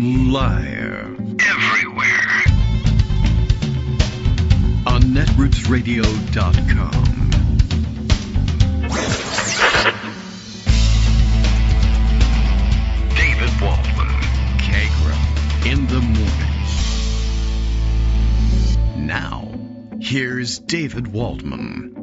Live. Everywhere. On netrootsradio.com. David Waldman. Kagro. In the morning. Now, here's David Waldman.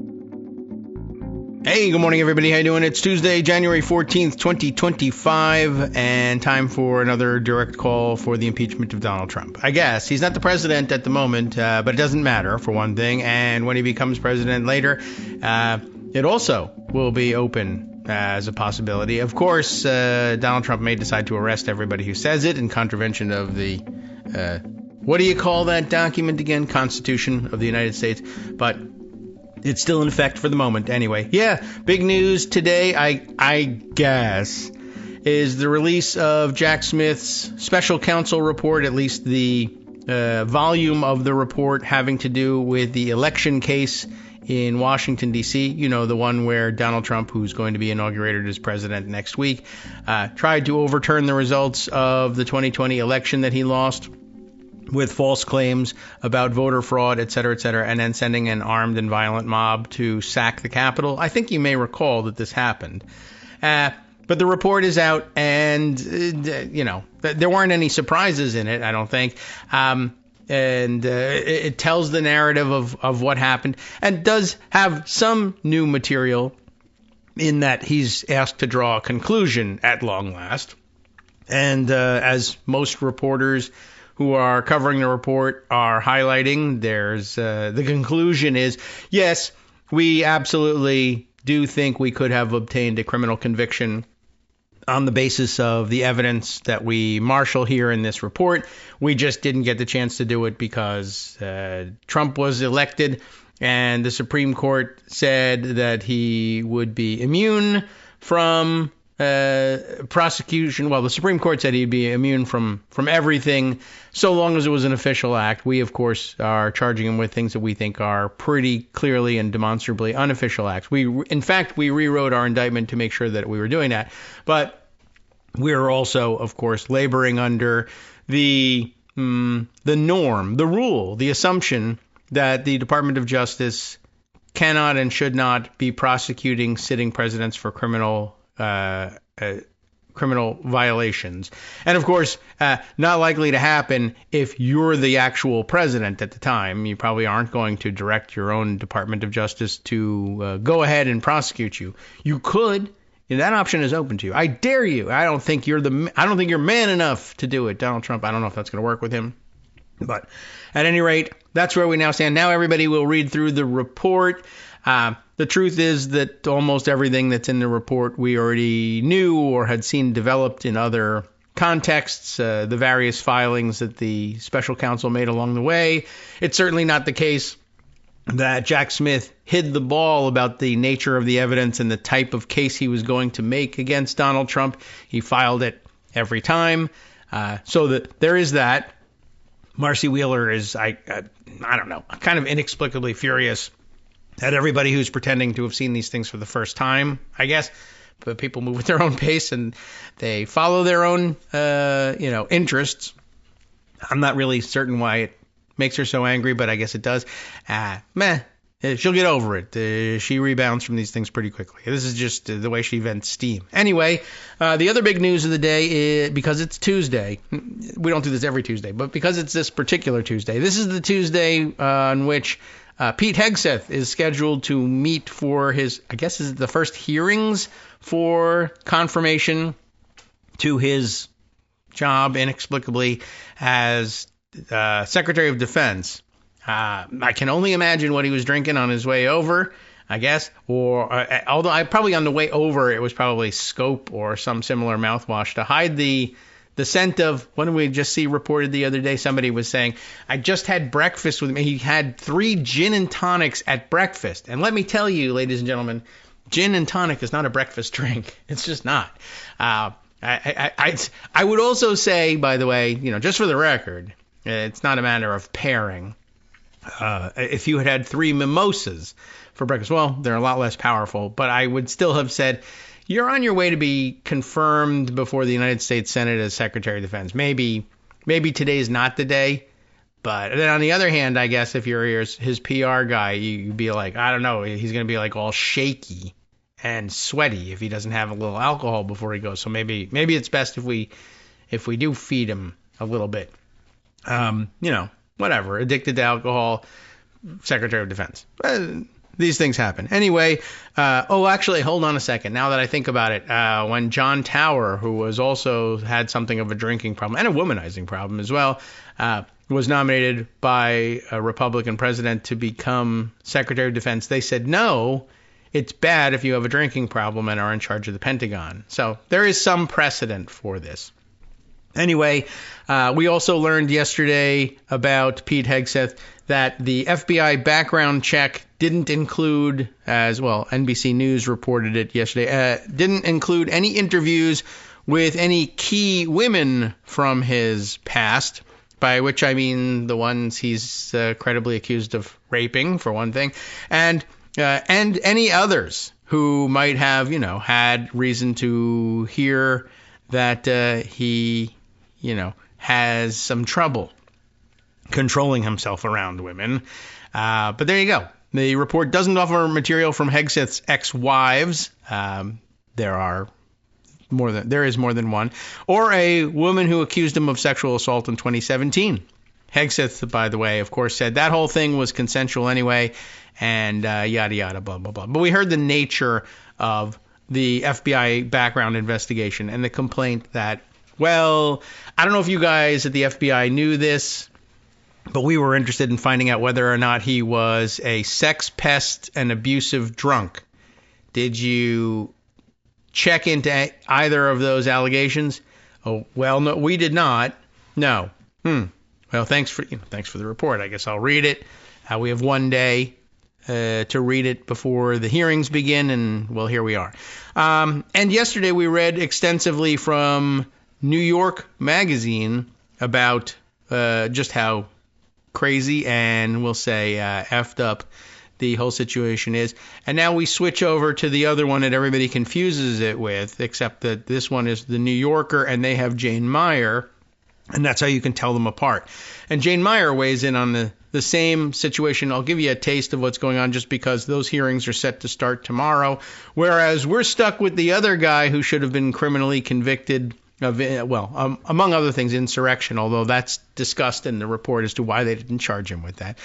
Hey, good morning, everybody. How you doing? It's Tuesday, January 14th, 2025, and time for another direct call for the impeachment of Donald Trump. I guess he's not the president at the moment, but it doesn't matter, for one thing. And when he becomes president later, it also will be open as a possibility. Of course, Donald Trump may decide to arrest everybody who says it in contravention of the, what do you call that document again? Constitution of the United States. But it's still in effect for the moment. Anyway, yeah, big news today, I guess, is the release of Jack Smith's special counsel report, at least the volume of the report having to do with the election case in Washington, D.C., you know, the one where Donald Trump, who's going to be inaugurated as president next week, tried to overturn the results of the 2020 election that he lost with false claims about voter fraud, et cetera, and then sending an armed and violent mob to sack the Capitol. I think you may recall that this happened. But the report is out, and, there weren't any surprises in it, I don't think. It tells the narrative of what happened, and does have some new material in that he's asked to draw a conclusion at long last. And as most reporters who are covering the report are highlighting, there's the conclusion is, yes, we absolutely do think we could have obtained a criminal conviction on the basis of the evidence that we marshal here in this report. We just didn't get the chance to do it because Trump was elected, and the Supreme Court said that he would be immune from prosecution. Well, the Supreme Court said he'd be immune from everything so long as it was an official act. We, of course, are charging him with things that we think are pretty clearly and demonstrably unofficial acts. In fact, we rewrote our indictment to make sure that we were doing that. But we're also, of course, laboring under the norm, the rule, the assumption that the Department of Justice cannot and should not be prosecuting sitting presidents for criminal violations. And of course, not likely to happen if you're the actual president at the time. You probably aren't going to direct your own Department of Justice to go ahead and prosecute you. You could, and that option is open to you. I dare you. I don't think you're man enough to do it, Donald Trump. I don't know if that's going to work with him. But at any rate, that's where we now stand. Now everybody will read through the report. The truth is that almost everything that's in the report we already knew or had seen developed in other contexts, the various filings that the special counsel made along the way. It's certainly not the case that Jack Smith hid the ball about the nature of the evidence and the type of case he was going to make against Donald Trump. He filed it every time. So that there is that. Marcy Wheeler is, I don't know, kind of inexplicably furious at everybody who's pretending to have seen these things for the first time, I guess. But people move at their own pace and they follow their own, interests. I'm not really certain why it makes her so angry, but I guess it does. She'll get over it. She rebounds from these things pretty quickly. This is just the way she vents steam. Anyway, the other big news of the day is, because it's Tuesday, we don't do this every Tuesday, but because it's this particular Tuesday, this is the Tuesday on which Pete Hegseth is scheduled to meet for his, I guess, is it the first hearings for confirmation to his job, inexplicably, as Secretary of Defense. I can only imagine what he was drinking on his way over, I guess, or although probably on the way over, it was probably Scope or some similar mouthwash to hide the scent of, what did we just see reported the other day? Somebody was saying, I just had breakfast with him. He had 3 gin and tonics at breakfast. And let me tell you, ladies and gentlemen, gin and tonic is not a breakfast drink. It's just not. I would also say, by the way, just for the record, it's not a matter of pairing. if you had 3 mimosas for breakfast, well, they're a lot less powerful, but I would still have said, you're on your way to be confirmed before the United States Senate as Secretary of Defense. Maybe today's not the day. But then on the other hand, I guess if you're his PR guy, you'd be like, I don't know, he's going to be like all shaky and sweaty if he doesn't have a little alcohol before he goes. So maybe it's best if we do feed him a little bit. Whatever, addicted to alcohol, Secretary of Defense. These things happen. Anyway, actually, hold on a second. Now that I think about it, when John Tower, who was also had something of a drinking problem and a womanizing problem as well, was nominated by a Republican president to become Secretary of Defense, they said, no, it's bad if you have a drinking problem and are in charge of the Pentagon. So there is some precedent for this. Anyway, we also learned yesterday about Pete Hegseth that the FBI background check didn't include, as well, NBC News reported it yesterday, didn't include any interviews with any key women from his past, by which I mean the ones he's credibly accused of raping, for one thing, and any others who might have, had reason to hear that he, has some trouble controlling himself around women. But there you go. The report doesn't offer material from Hegseth's ex-wives. There is more than one, or a woman who accused him of sexual assault in 2017. Hegseth, by the way, of course, said that whole thing was consensual anyway, and yada yada, blah blah blah. But we heard the nature of the FBI background investigation and the complaint that, well, I don't know if you guys at the FBI knew this, but we were interested in finding out whether or not he was a sex pest and abusive drunk. Did you check into either of those allegations? Oh, well, no, we did not. No. Well, thanks for the report. I guess I'll read it. We have one day to read it before the hearings begin, and well, here we are. And yesterday we read extensively from New York Magazine about just how crazy and we'll say effed up the whole situation is. And now we switch over to the other one that everybody confuses it with, except that this one is the New Yorker and they have Jane Meyer, and that's how you can tell them apart. And Jane Meyer weighs in on the same situation. I'll give you a taste of what's going on just because those hearings are set to start tomorrow, whereas we're stuck with the other guy who should have been criminally convicted of, among other things, insurrection, although that's discussed in the report as to why they didn't charge him with that.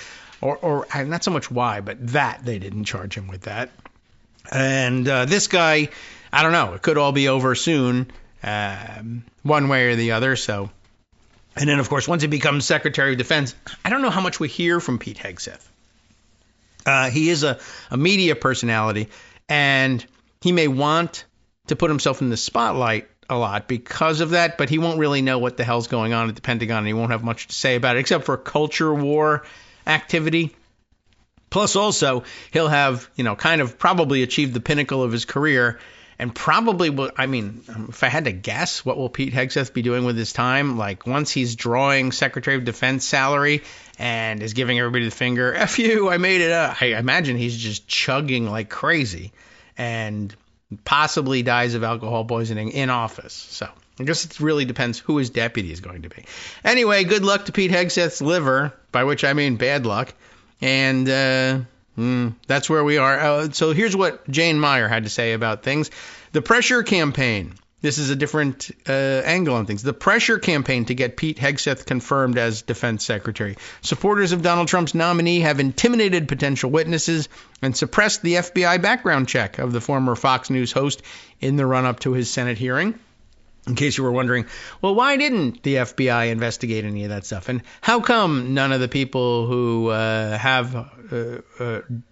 Or not so much why, but that they didn't charge him with that. And this guy, I don't know, it could all be over soon, one way or the other. So, and then, of course, once he becomes Secretary of Defense, I don't know how much we hear from Pete Hegseth. He is a media personality, and he may want to put himself in the spotlight a lot because of that, but he won't really know what the hell's going on at the Pentagon, and he won't have much to say about it, except for culture war activity. Plus, also, he'll have, kind of probably achieved the pinnacle of his career, and probably will, if I had to guess, what will Pete Hegseth be doing with his time? Like, once he's drawing Secretary of Defense salary and is giving everybody the finger, F you, I made it up. I imagine he's just chugging like crazy and possibly dies of alcohol poisoning in office. So I guess it really depends who his deputy is going to be. Anyway, good luck to Pete Hegseth's liver, by which I mean bad luck. And that's where we are. So here's what Jane Meyer had to say about things. The pressure campaign. This is a different angle on things. The pressure campaign to get Pete Hegseth confirmed as defense secretary. Supporters of Donald Trump's nominee have intimidated potential witnesses and suppressed the FBI background check of the former Fox News host in the run-up to his Senate hearing. In case you were wondering, well, why didn't the FBI investigate any of that stuff? And how come none of the people who have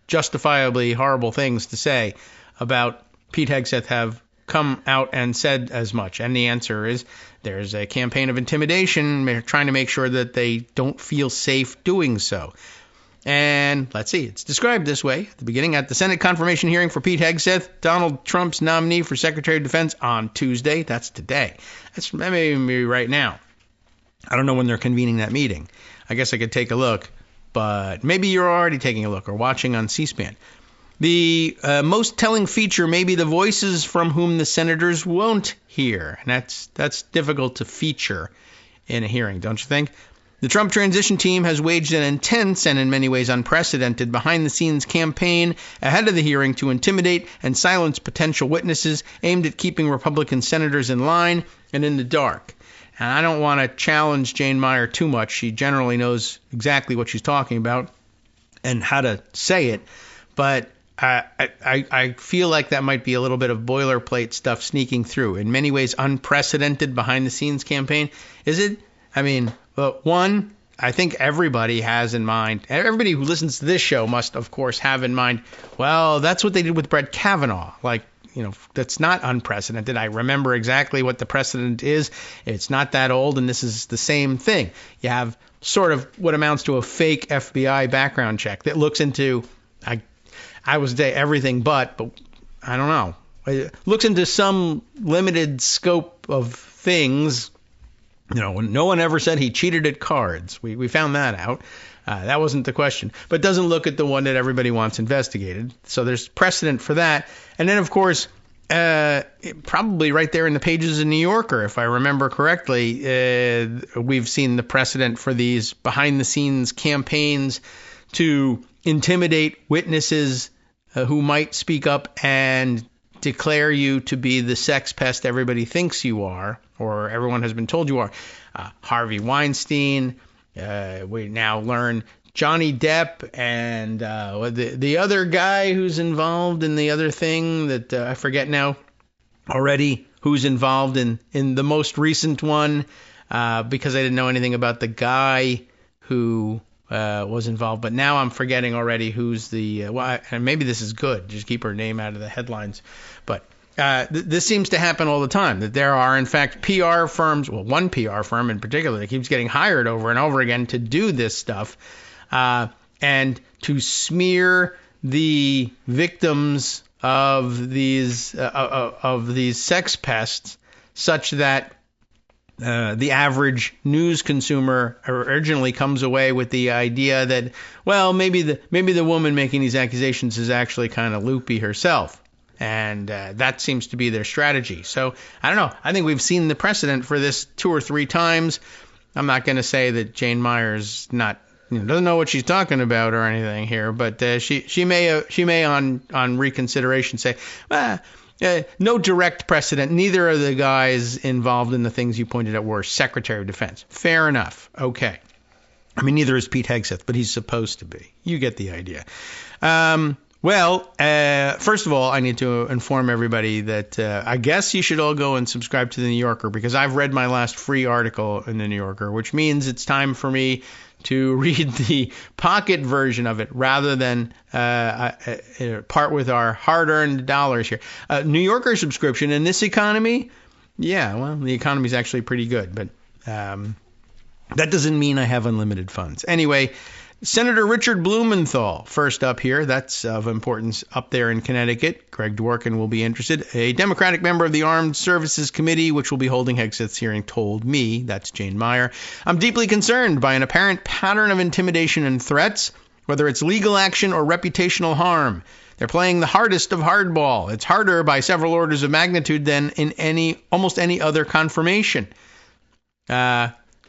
justifiably horrible things to say about Pete Hegseth have come out and said as much? And the answer is there's a campaign of intimidation trying to make sure that they don't feel safe doing so. And let's see, it's described this way at the beginning. At the Senate confirmation hearing for Pete Hegseth, Donald Trump's nominee for Secretary of Defense on Tuesday, that's today. That may even be right now. I don't know when they're convening that meeting. I guess I could take a look. but maybe you're already taking a look or watching on C-SPAN. The most telling feature may be the voices from whom the senators won't hear. And that's difficult to feature in a hearing, don't you think? The Trump transition team has waged an intense and in many ways unprecedented behind-the-scenes campaign ahead of the hearing to intimidate and silence potential witnesses aimed at keeping Republican senators in line and in the dark. And I don't want to challenge Jane Meyer too much. She generally knows exactly what she's talking about and how to say it. But I feel like that might be a little bit of boilerplate stuff sneaking through. In many ways, unprecedented behind-the-scenes campaign. Is it? I mean, one, I think everybody has in mind, everybody who listens to this show must, of course, have in mind, well, that's what they did with Brett Kavanaugh. Like, that's not unprecedented. I remember exactly what the precedent is. It's not that old, and this is the same thing. You have sort of what amounts to a fake FBI background check that looks into, I would say everything but I don't know. It looks into some limited scope of things. No one ever said he cheated at cards. We found that out. That wasn't the question. But doesn't look at the one that everybody wants investigated. So there's precedent for that. And then, of course, probably right there in the pages of New Yorker, if I remember correctly, we've seen the precedent for these behind-the-scenes campaigns to intimidate witnesses who might speak up and declare you to be the sex pest everybody thinks you are, or everyone has been told you are. Harvey Weinstein, we now learn Johnny Depp, and the other guy who's involved in the other thing that I forget now already, who's involved in the most recent one, because I didn't know anything about the guy who was involved, but now I'm forgetting already who's the and maybe this is good, just keep her name out of the headlines, but this seems to happen all the time, that there are in fact PR firms, well, one PR firm in particular that keeps getting hired over and over again to do this stuff and to smear the victims of these sex pests such that the average news consumer originally comes away with the idea that, well, maybe the woman making these accusations is actually kind of loopy herself. And that seems to be their strategy. So, I don't know. I think we've seen the precedent for this 2 or 3 times. I'm not going to say that Jane Meyer's not, doesn't know what she's talking about or anything here, but she may on reconsideration say, no direct precedent. Neither of the guys involved in the things you pointed out were Secretary of Defense. Fair enough. Okay. I mean, neither is Pete Hegseth, but he's supposed to be. You get the idea. First of all, I need to inform everybody that I guess you should all go and subscribe to the New Yorker, because I've read my last free article in the New Yorker, which means it's time for me to read the pocket version of it rather than part with our hard-earned dollars here. New Yorker subscription in this economy, yeah, well, the economy's actually pretty good, but that doesn't mean I have unlimited funds. Anyway, Senator Richard Blumenthal, first up here. That's of importance up there in Connecticut. Greg Dworkin will be interested. A Democratic member of the Armed Services Committee, which will be holding Hegseth's hearing, told me, that's Jane Meyer, I'm deeply concerned by an apparent pattern of intimidation and threats, whether it's legal action or reputational harm. They're playing the hardest of hardball. It's harder by several orders of magnitude than in almost any other confirmation.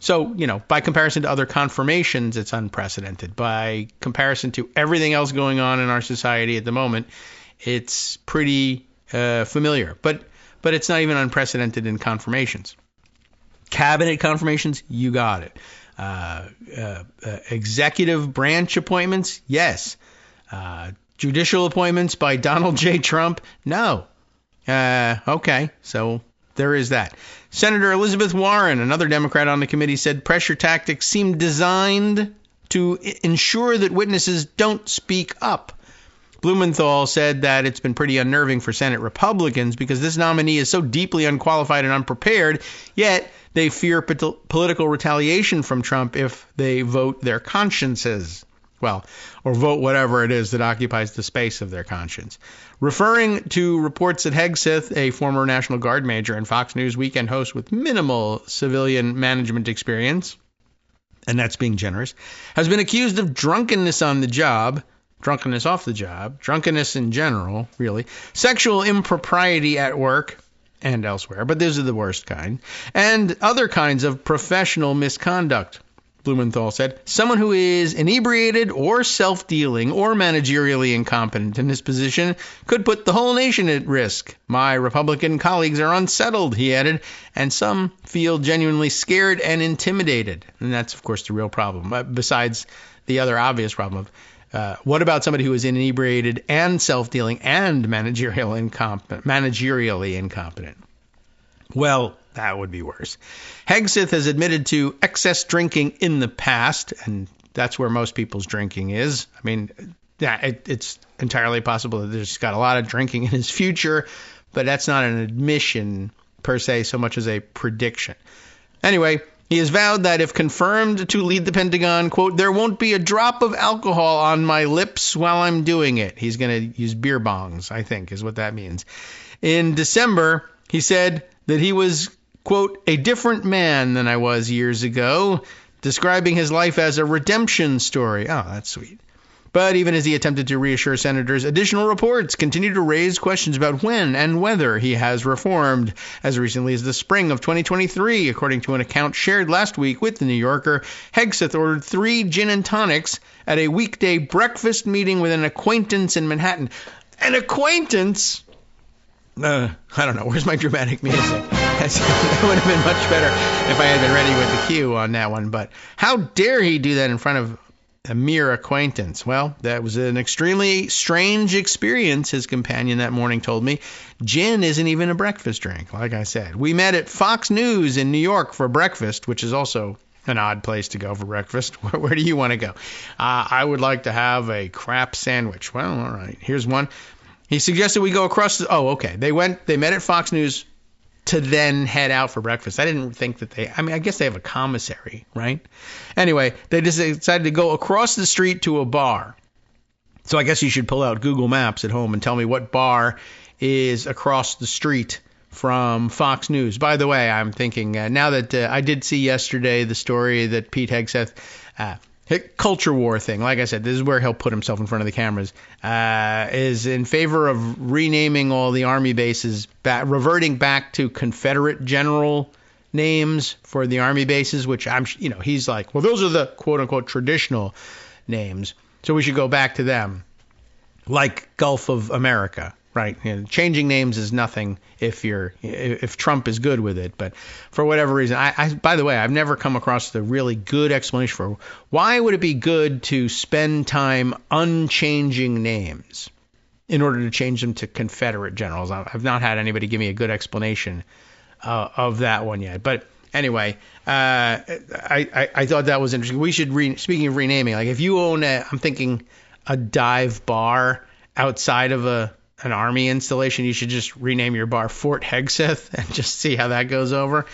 So, by comparison to other confirmations, it's unprecedented. By comparison to everything else going on in our society at the moment, it's pretty familiar. But it's not even unprecedented in confirmations. Cabinet confirmations, you got it. Executive branch appointments, yes. Judicial appointments by Donald J. Trump, no. Okay, so there is that. Senator Elizabeth Warren, another Democrat on the committee, said pressure tactics seem designed to ensure that witnesses don't speak up. Blumenthal said that it's been pretty unnerving for Senate Republicans because this nominee is so deeply unqualified and unprepared, yet they fear political retaliation from Trump if they vote their consciences. Well, or vote whatever it is that occupies the space of their conscience. Referring to reports that Hegseth, a former National Guard major and Fox News weekend host with minimal civilian management experience, and that's being generous, has been accused of drunkenness on the job, drunkenness off the job, drunkenness in general, really, sexual impropriety at work and elsewhere, but those are the worst kind, and other kinds of professional misconduct. Blumenthal said, someone who is inebriated or self-dealing or managerially incompetent in his position could put the whole nation at risk. My Republican colleagues are unsettled, he added, and some feel genuinely scared and intimidated. And that's, of course, the real problem, besides the other obvious problem of what about somebody who is inebriated and self-dealing and managerially incompetent? Well, that would be worse. Hegseth has admitted to excess drinking in the past, and that's where most people's drinking is. I mean, yeah, it's entirely possible that there's got a lot of drinking in his future, but that's not an admission per se so much as a prediction. Anyway, he has vowed that if confirmed to lead the Pentagon, quote, there won't be a drop of alcohol on my lips while I'm doing it. He's going to use beer bongs, I think, is what that means. In December, he said that he was, quote, a different man than I was years ago, describing his life as a redemption story. Oh, that's sweet. But even as he attempted to reassure senators, additional reports continue to raise questions about when and whether he has reformed. As recently as the spring of 2023, according to an account shared last week with the New Yorker, Hegseth ordered 3 gin and tonics at a weekday breakfast meeting with an acquaintance in Manhattan. An acquaintance? I don't know. Where's my dramatic music? That would have been much better if I had been ready with the cue on that one. But how dare he do that in front of a mere acquaintance? Well, that was an extremely strange experience, his companion that morning told me. Gin isn't even a breakfast drink, like I said. We met at Fox News in New York for breakfast, which is also an odd place to go for breakfast. Where do you want to go? I would like to have a crap sandwich. Well, all right. Here's one. He suggested we go across okay. They met at Fox News to then head out for breakfast. I didn't think that I guess they have a commissary, right? Anyway, they just decided to go across the street to a bar. So I guess you should pull out Google Maps at home and tell me what bar is across the street from Fox News. By the way, I'm thinking now that I did see yesterday the story that Pete Hegseth, culture war thing, like I said, this is where he'll put himself in front of the cameras, is in favor of renaming all the Army bases, reverting back to Confederate general names for the Army bases, which he's like, well, those are the quote unquote traditional names, so we should go back to them, like Gulf of America. Right. Changing names is nothing if Trump is good with it. But for whatever reason, by the way, I've never come across the really good explanation for why would it be good to spend time unchanging names in order to change them to Confederate generals. I've not had anybody give me a good explanation of that one yet. But anyway, I thought that was interesting. We should, speaking of renaming, like if you own I'm thinking a dive bar outside of an Army installation, you should just rename your bar Fort Hegseth and just see how that goes over.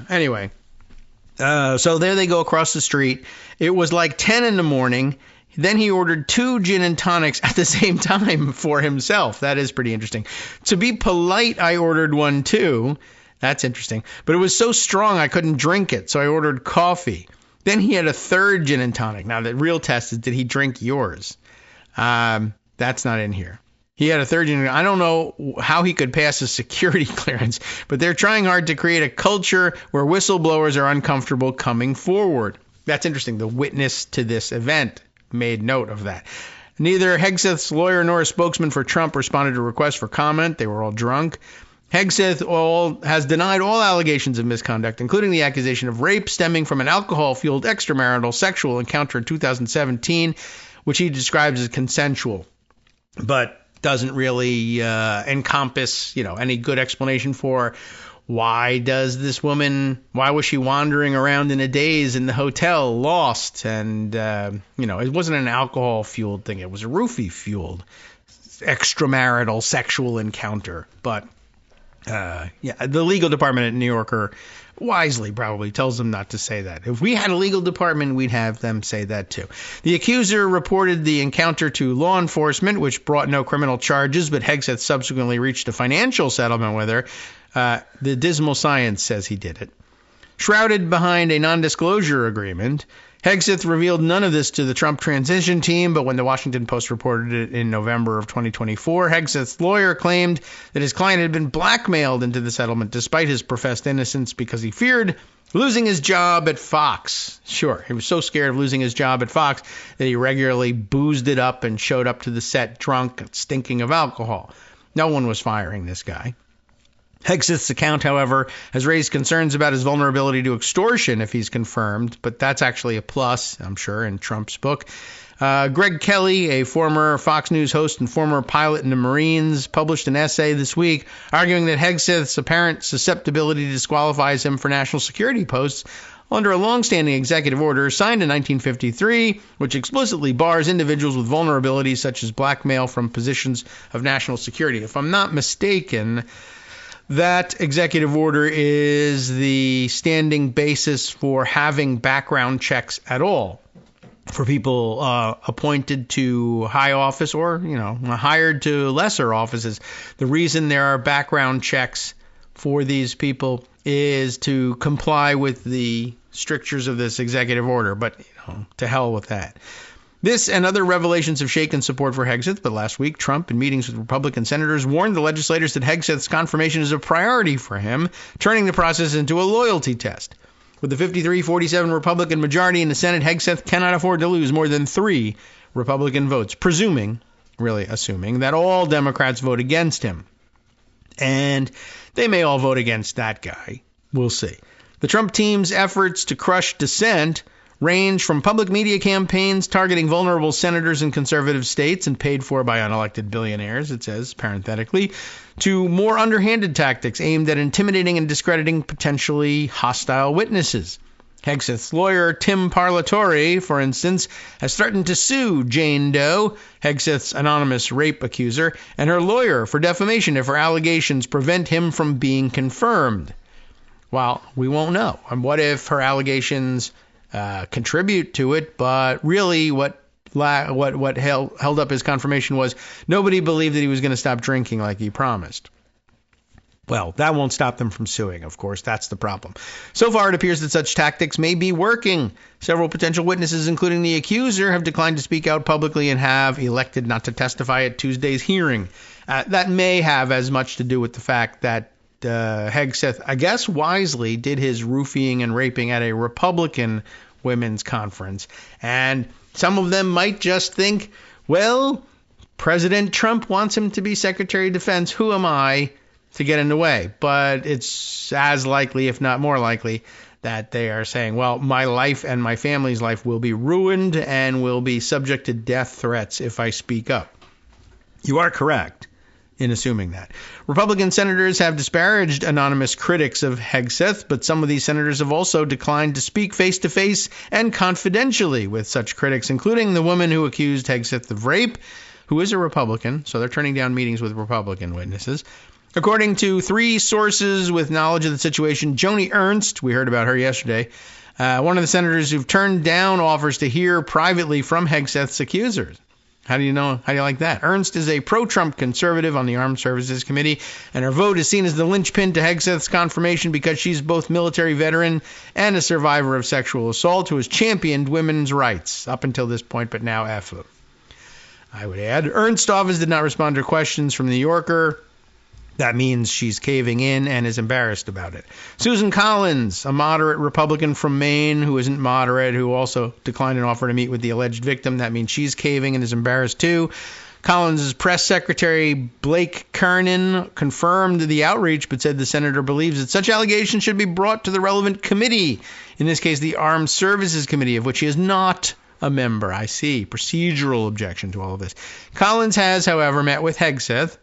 Anyway, so there they go across the street. It was like 10 in the morning. Then he ordered 2 gin and tonics at the same time for himself. That is pretty interesting. To be polite, I ordered one too. That's interesting. But it was so strong I couldn't drink it, so I ordered coffee. Then he had a 3rd gin and tonic. Now, the real test is, did he drink yours? That's not in here. He had a 3rd gin. I don't know how he could pass a security clearance, but they're trying hard to create a culture where whistleblowers are uncomfortable coming forward. That's interesting. The witness to this event made note of that. Neither Hegseth's lawyer nor a spokesman for Trump responded to requests for comment. They were all drunk. Hegseth has denied all allegations of misconduct, including the accusation of rape stemming from an alcohol-fueled extramarital sexual encounter in 2017, which he describes as consensual, but doesn't really encompass, any good explanation for why was she wandering around in a daze in the hotel, lost, and, it wasn't an alcohol-fueled thing. It was a roofie-fueled extramarital sexual encounter, but the legal department at New Yorker wisely probably tells them not to say that. If we had a legal department, we'd have them say that too. The accuser reported the encounter to law enforcement, which brought no criminal charges, but Hegseth subsequently reached a financial settlement with her. The dismal science says he did it. Shrouded behind a non-disclosure agreement, Hegseth revealed none of this to the Trump transition team, but when the Washington Post reported it in November of 2024, Hegseth's lawyer claimed that his client had been blackmailed into the settlement despite his professed innocence because he feared losing his job at Fox. Sure, he was so scared of losing his job at Fox that he regularly boozed it up and showed up to the set drunk, stinking of alcohol. No one was firing this guy. Hegseth's account, however, has raised concerns about his vulnerability to extortion if he's confirmed, but that's actually a plus, I'm sure, in Trump's book. Greg Kelly, a former Fox News host and former pilot in the Marines, published an essay this week arguing that Hegseth's apparent susceptibility disqualifies him for national security posts under a long-standing executive order signed in 1953, which explicitly bars individuals with vulnerabilities such as blackmail from positions of national security. If I'm not mistaken, that executive order is the standing basis for having background checks at all for people appointed to high office or, hired to lesser offices. The reason there are background checks for these people is to comply with the strictures of this executive order. But, to hell with that. This and other revelations have shaken support for Hegseth, but last week, Trump, in meetings with Republican senators, warned the legislators that Hegseth's confirmation is a priority for him, turning the process into a loyalty test. With the 53-47 Republican majority in the Senate, Hegseth cannot afford to lose more than 3 Republican votes, assuming that all Democrats vote against him. And they may all vote against that guy. We'll see. The Trump team's efforts to crush dissent range from public media campaigns targeting vulnerable senators in conservative states and paid for by unelected billionaires, it says parenthetically, to more underhanded tactics aimed at intimidating and discrediting potentially hostile witnesses. Hegseth's lawyer, Tim Parlatore, for instance, has threatened to sue Jane Doe, Hegseth's anonymous rape accuser, and her lawyer for defamation if her allegations prevent him from being confirmed. Well, we won't know. And what if her allegations contribute to it, but really what held up his confirmation was nobody believed that he was going to stop drinking like he promised. Well, that won't stop them from suing, of course. That's the problem. So far, it appears that such tactics may be working. Several potential witnesses, including the accuser, have declined to speak out publicly and have elected not to testify at Tuesday's hearing. That may have as much to do with the fact that Hegseth, I guess wisely, did his roofing and raping at a Republican women's conference. And some of them might just think, well, President Trump wants him to be Secretary of Defense. Who am I to get in the way? But it's as likely, if not more likely, that they are saying, well, my life and my family's life will be ruined and will be subject to death threats if I speak up. You are correct in assuming that. Republican senators have disparaged anonymous critics of Hegseth, but some of these senators have also declined to speak face-to-face and confidentially with such critics, including the woman who accused Hegseth of rape, who is a Republican, so they're turning down meetings with Republican witnesses. According to 3 sources with knowledge of the situation, Joni Ernst, we heard about her yesterday, one of the senators who've turned down offers to hear privately from Hegseth's accusers. How do you like that? Ernst is a pro-Trump conservative on the Armed Services Committee, and her vote is seen as the linchpin to Hegseth's confirmation because she's both military veteran and a survivor of sexual assault who has championed women's rights up until this point, but now F. I would add. Ernst's office did not respond to questions from the New Yorker. That means she's caving in and is embarrassed about it. Susan Collins, a moderate Republican from Maine who isn't moderate, who also declined an offer to meet with the alleged victim. That means she's caving and is embarrassed too. Collins' press secretary, Blake Kernan, confirmed the outreach, but said the senator believes that such allegations should be brought to the relevant committee, in this case the Armed Services Committee, of which he is not a member. I see. Procedural objection to all of this. Collins has, however, met with Hegseth.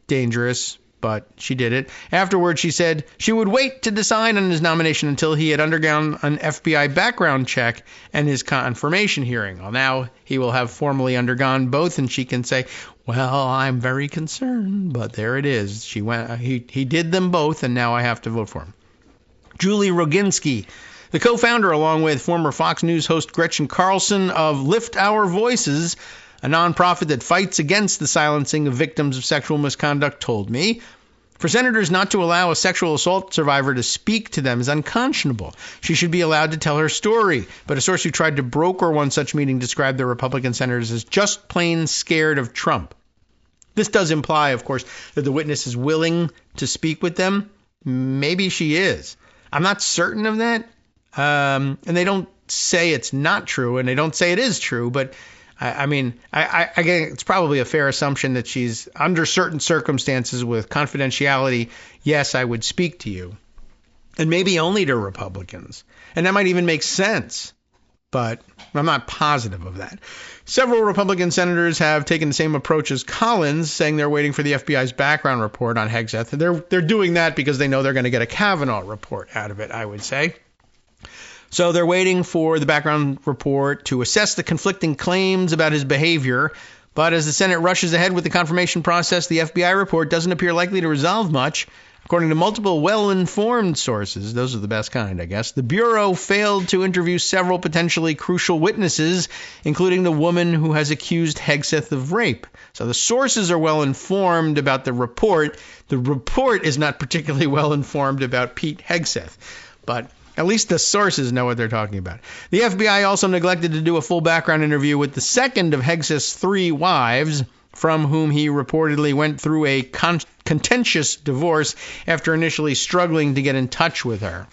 Dangerous, but she did it. Afterwards, she said she would wait to decide on his nomination until he had undergone an FBI background check and his confirmation hearing. Well, now he will have formally undergone both, and she can say, well, I'm very concerned, but there it is. He did them both, and now I have to vote for him. Julie Roginski, the co-founder, along with former Fox News host Gretchen Carlson, of Lift Our Voices, a nonprofit that fights against the silencing of victims of sexual misconduct, told me, For senators not to allow a sexual assault survivor to speak to them is unconscionable. She should be allowed to tell her story. But a source who tried to broker one such meeting described the Republican senators as just plain scared of Trump. This does imply, of course, that the witness is willing to speak with them. Maybe she is. I'm not certain of that. And they don't say it's not true, and they don't say it is true, but I mean, it's probably a fair assumption that she's under certain circumstances with confidentiality. Yes, I would speak to you, and maybe only to Republicans, and that might even make sense, but I'm not positive of that. Several Republican senators have taken the same approach as Collins, saying they're waiting for the FBI's background report on Hegseth. They're doing that because they know they're going to get a Kavanaugh report out of it, I would say. So they're waiting for the background report to assess the conflicting claims about his behavior. But as the Senate rushes ahead with the confirmation process, the FBI report doesn't appear likely to resolve much. According to multiple well-informed sources, those are the best kind, I guess, the Bureau failed to interview several potentially crucial witnesses, including the woman who has accused Hegseth of rape. So the sources are well-informed about the report. The report is not particularly well-informed about Pete Hegseth. But at least the sources know what they're talking about. The FBI also neglected to do a full background interview with the second of Hegseth's 3 wives, from whom he reportedly went through a contentious divorce after initially struggling to get in touch with her.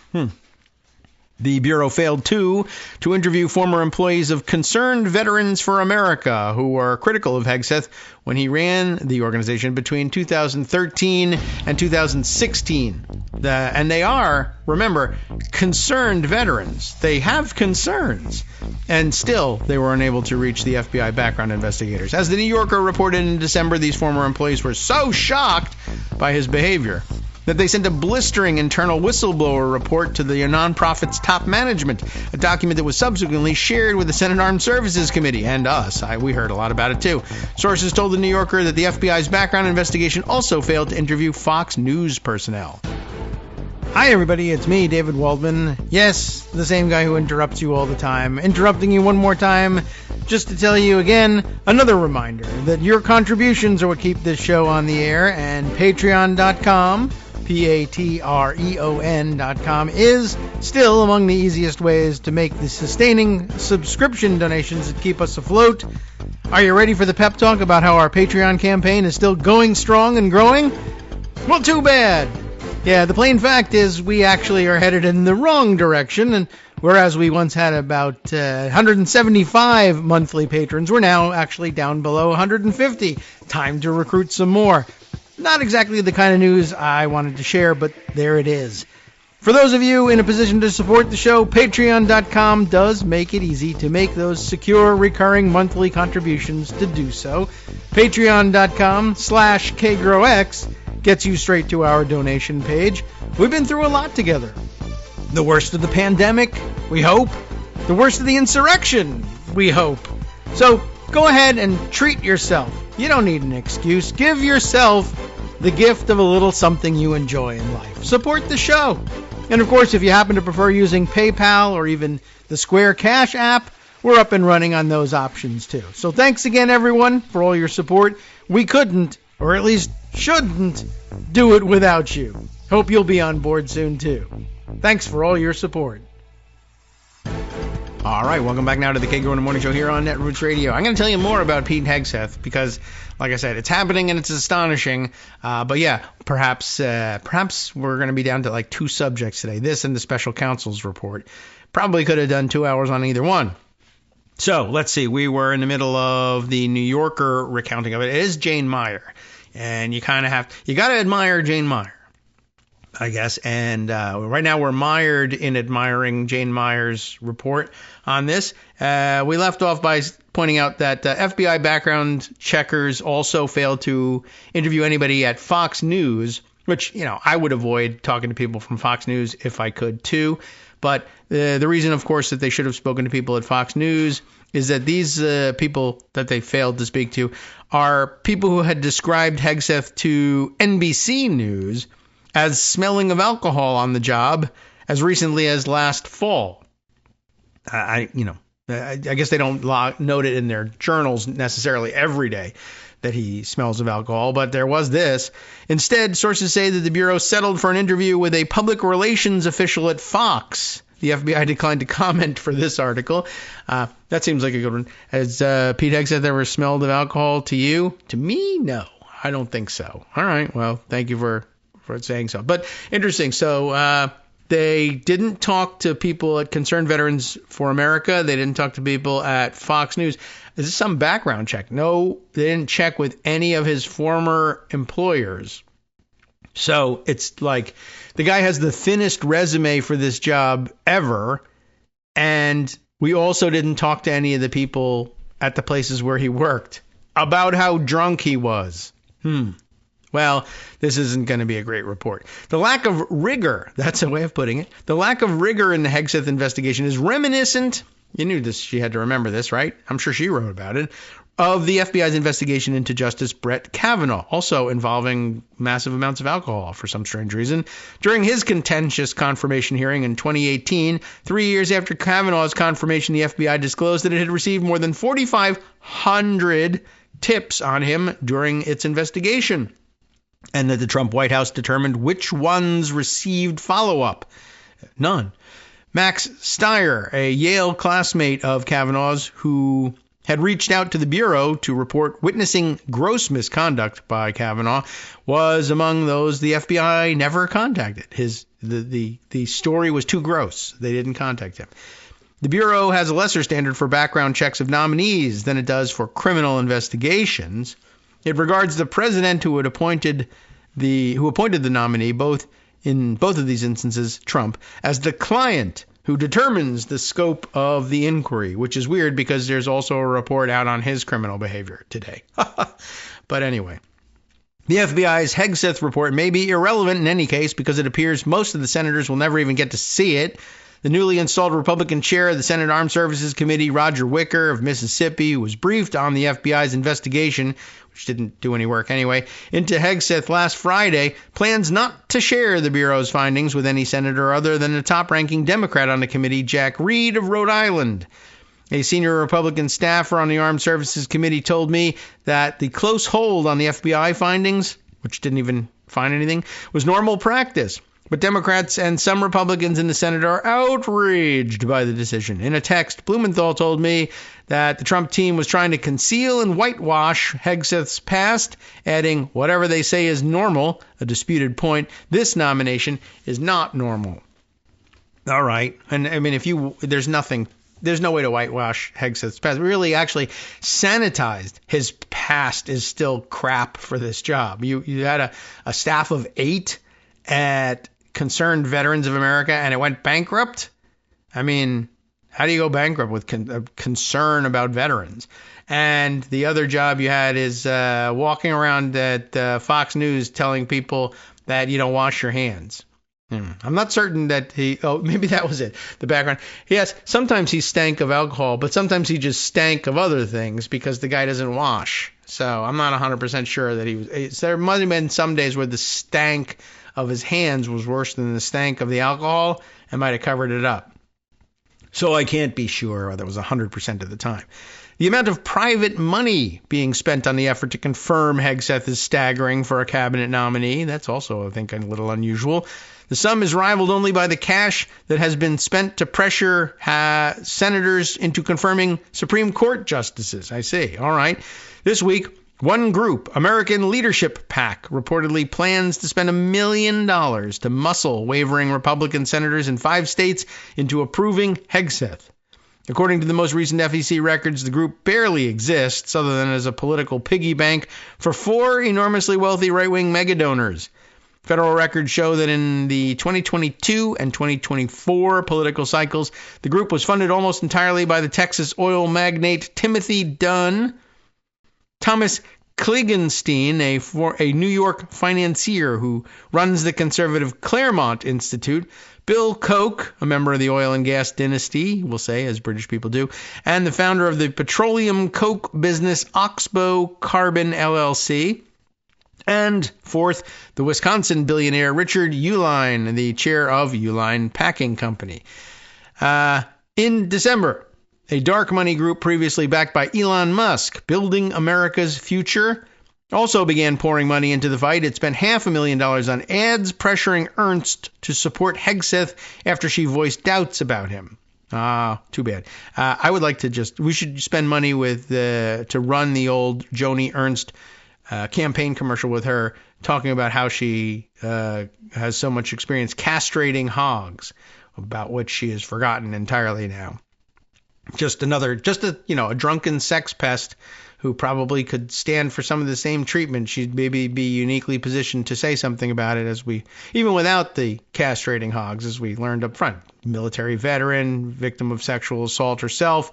The Bureau failed, too, to interview former employees of Concerned Veterans for America, who were critical of Hegseth when he ran the organization between 2013 and 2016. And they are, remember, concerned veterans. They have concerns. And still, they were unable to reach the FBI background investigators. As the New Yorker reported in December, these former employees were so shocked by his behavior that they sent a blistering internal whistleblower report to the nonprofit's top management, a document that was subsequently shared with the Senate Armed Services Committee and us. We heard a lot about it, too. Sources told the New Yorker that the FBI's background investigation also failed to interview Fox News personnel. Hi, everybody. It's me, David Waldman. Yes, the same guy who interrupts you all the time. Interrupting you one more time just to tell you again, another reminder that your contributions are what keep this show on the air, and Patreon.com, Patreon.com, is still among the easiest ways to make the sustaining subscription donations that keep us afloat. Are you ready for the pep talk about how our Patreon campaign is still going strong and growing? Well, too bad. Yeah, the plain fact is we actually are headed in the wrong direction, and whereas we once had about 175 monthly patrons, we're now actually down below 150. Time to recruit some more. Not exactly the kind of news I wanted to share, but there it is. For those of you in a position to support the show, Patreon.com does make it easy to make those secure, recurring monthly contributions to do so. Patreon.com/KagroX gets you straight to our donation page. We've been through a lot together. The worst of the pandemic, we hope. The worst of the insurrection, we hope. So go ahead and treat yourself. You don't need an excuse. Give yourself the gift of a little something you enjoy in life. Support the show. And of course, if you happen to prefer using PayPal or even the Square Cash app, we're up and running on those options too. So thanks again, everyone, for all your support. We couldn't, or at least shouldn't, do it without you. Hope you'll be on board soon too. Thanks for all your support. All right, welcome back now to the Kagro in the Morning Show here on Netroots Radio. I'm going to tell you more about Pete Hegseth because, like I said, it's happening and it's astonishing. But yeah, perhaps we're going to be down to like 2 subjects today, this and the special counsel's report. Probably could have done 2 hours on either one. So let's see. We were in the middle of the New Yorker recounting of it. It is Jane Meyer, and you got to admire Jane Meyer, I guess. And right now we're mired in admiring Jane Meyer's report on this. We left off by pointing out that FBI background checkers also failed to interview anybody at Fox News, which, I would avoid talking to people from Fox News if I could too. But the reason, of course, that they should have spoken to people at Fox News is that these people that they failed to speak to are people who had described Hegseth to NBC News as smelling of alcohol on the job as recently as last fall. I guess they don't note it in their journals necessarily every day. that he smells of alcohol, but there was this. Instead, sources say that the Bureau settled for an interview with a public relations official at Fox. The FBI declined to comment for this article. That seems like a good one. Has Pete Hegseth ever smelled of alcohol to you? To me, no. I don't think so. All right. Well, thank you for saying so. But interesting. So they didn't talk to people at Concerned Veterans for America. They didn't talk to people at Fox News. Is this some background check? No, they didn't check with any of his former employers. So it's like the guy has the thinnest resume for this job ever. And we also didn't talk to any of the people at the places where he worked about how drunk he was. Well, this isn't going to be a great report. The lack of rigor, that's a way of putting it. The lack of rigor in the Hegseth investigation is reminiscent, you knew this, she had to remember this, right? I'm sure she wrote about it, of the FBI's investigation into Justice Brett Kavanaugh, also involving massive amounts of alcohol for some strange reason. During his contentious confirmation hearing in 2018, 3 years after Kavanaugh's confirmation, the FBI disclosed that it had received more than 4,500 tips on him during its investigation, and that the Trump White House determined which ones received follow-up. None. Max Stier, a Yale classmate of Kavanaugh's who had reached out to the Bureau to report witnessing gross misconduct by Kavanaugh, was among those the FBI never contacted. The story was too gross. They didn't contact him. The Bureau has a lesser standard for background checks of nominees than it does for criminal investigations. It regards the president who appointed the nominee, in both of these instances, Trump, as the client who determines the scope of the inquiry, which is weird because there's also a report out on his criminal behavior today. But anyway, the FBI's Hegseth report may be irrelevant in any case because it appears most of the senators will never even get to see it. The newly installed Republican chair of the Senate Armed Services Committee, Roger Wicker of Mississippi, who was briefed on the FBI's investigation, which didn't do any work anyway, into Hegseth last Friday, plans not to share the Bureau's findings with any senator other than the top-ranking Democrat on the committee, Jack Reed of Rhode Island. A senior Republican staffer on the Armed Services Committee told me that the close hold on the FBI findings, which didn't even find anything, was normal practice. But Democrats and some Republicans in the Senate are outraged by the decision. In a text, Blumenthal told me that the Trump team was trying to conceal and whitewash Hegseth's past, adding, whatever they say is normal, a disputed point, this nomination is not normal. All right. And I mean, there's no way to whitewash Hegseth's past. Really, actually, sanitized his past is still crap for this job. You had a staff of 8 at Concerned Veterans of America, and it went bankrupt. I mean, how do you go bankrupt with concern about veterans? And the other job you had is walking around at Fox News telling people that you don't wash your hands. I'm not certain that maybe that was it, the background. Yes, sometimes he stank of alcohol, but sometimes he just stank of other things because the guy doesn't wash. So I'm not 100% sure that he was. There might have been some days where the stank of his hands was worse than the stank of the alcohol and might have covered it up. So I can't be sure that was 100% of the time. The amount of private money being spent on the effort to confirm Hegseth is staggering for a cabinet nominee. That's also, I think, a little unusual. The sum is rivaled only by the cash that has been spent to pressure senators into confirming Supreme Court justices. I see. All right. This week, one group, American Leadership PAC, reportedly plans to spend $1 million to muscle wavering Republican senators in 5 states into approving Hegseth. According to the most recent FEC records, the group barely exists other than as a political piggy bank for 4 enormously wealthy right-wing megadonors. Federal records show that in the 2022 and 2024 political cycles, the group was funded almost entirely by the Texas oil magnate Timothy Dunn, Thomas Kligenstein, a New York financier who runs the conservative Claremont Institute, Bill Koch, a member of the oil and gas dynasty, we'll say, as British people do, and the founder of the petroleum coke business Oxbow Carbon LLC, and fourth, the Wisconsin billionaire Richard Uihlein, the chair of Uihlein Packing Company. In December, a dark money group previously backed by Elon Musk, Building America's Future, also began pouring money into the fight. It spent $500,000 on ads pressuring Ernst to support Hegseth after she voiced doubts about him. Too bad. I would like to we should spend money to run the old Joni Ernst campaign commercial with her talking about how she has so much experience castrating hogs, about which she has forgotten entirely now. A drunken sex pest who probably could stand for some of the same treatment. She'd maybe be uniquely positioned to say something about it, even without the castrating hogs, as we learned up front. Military veteran, victim of sexual assault herself.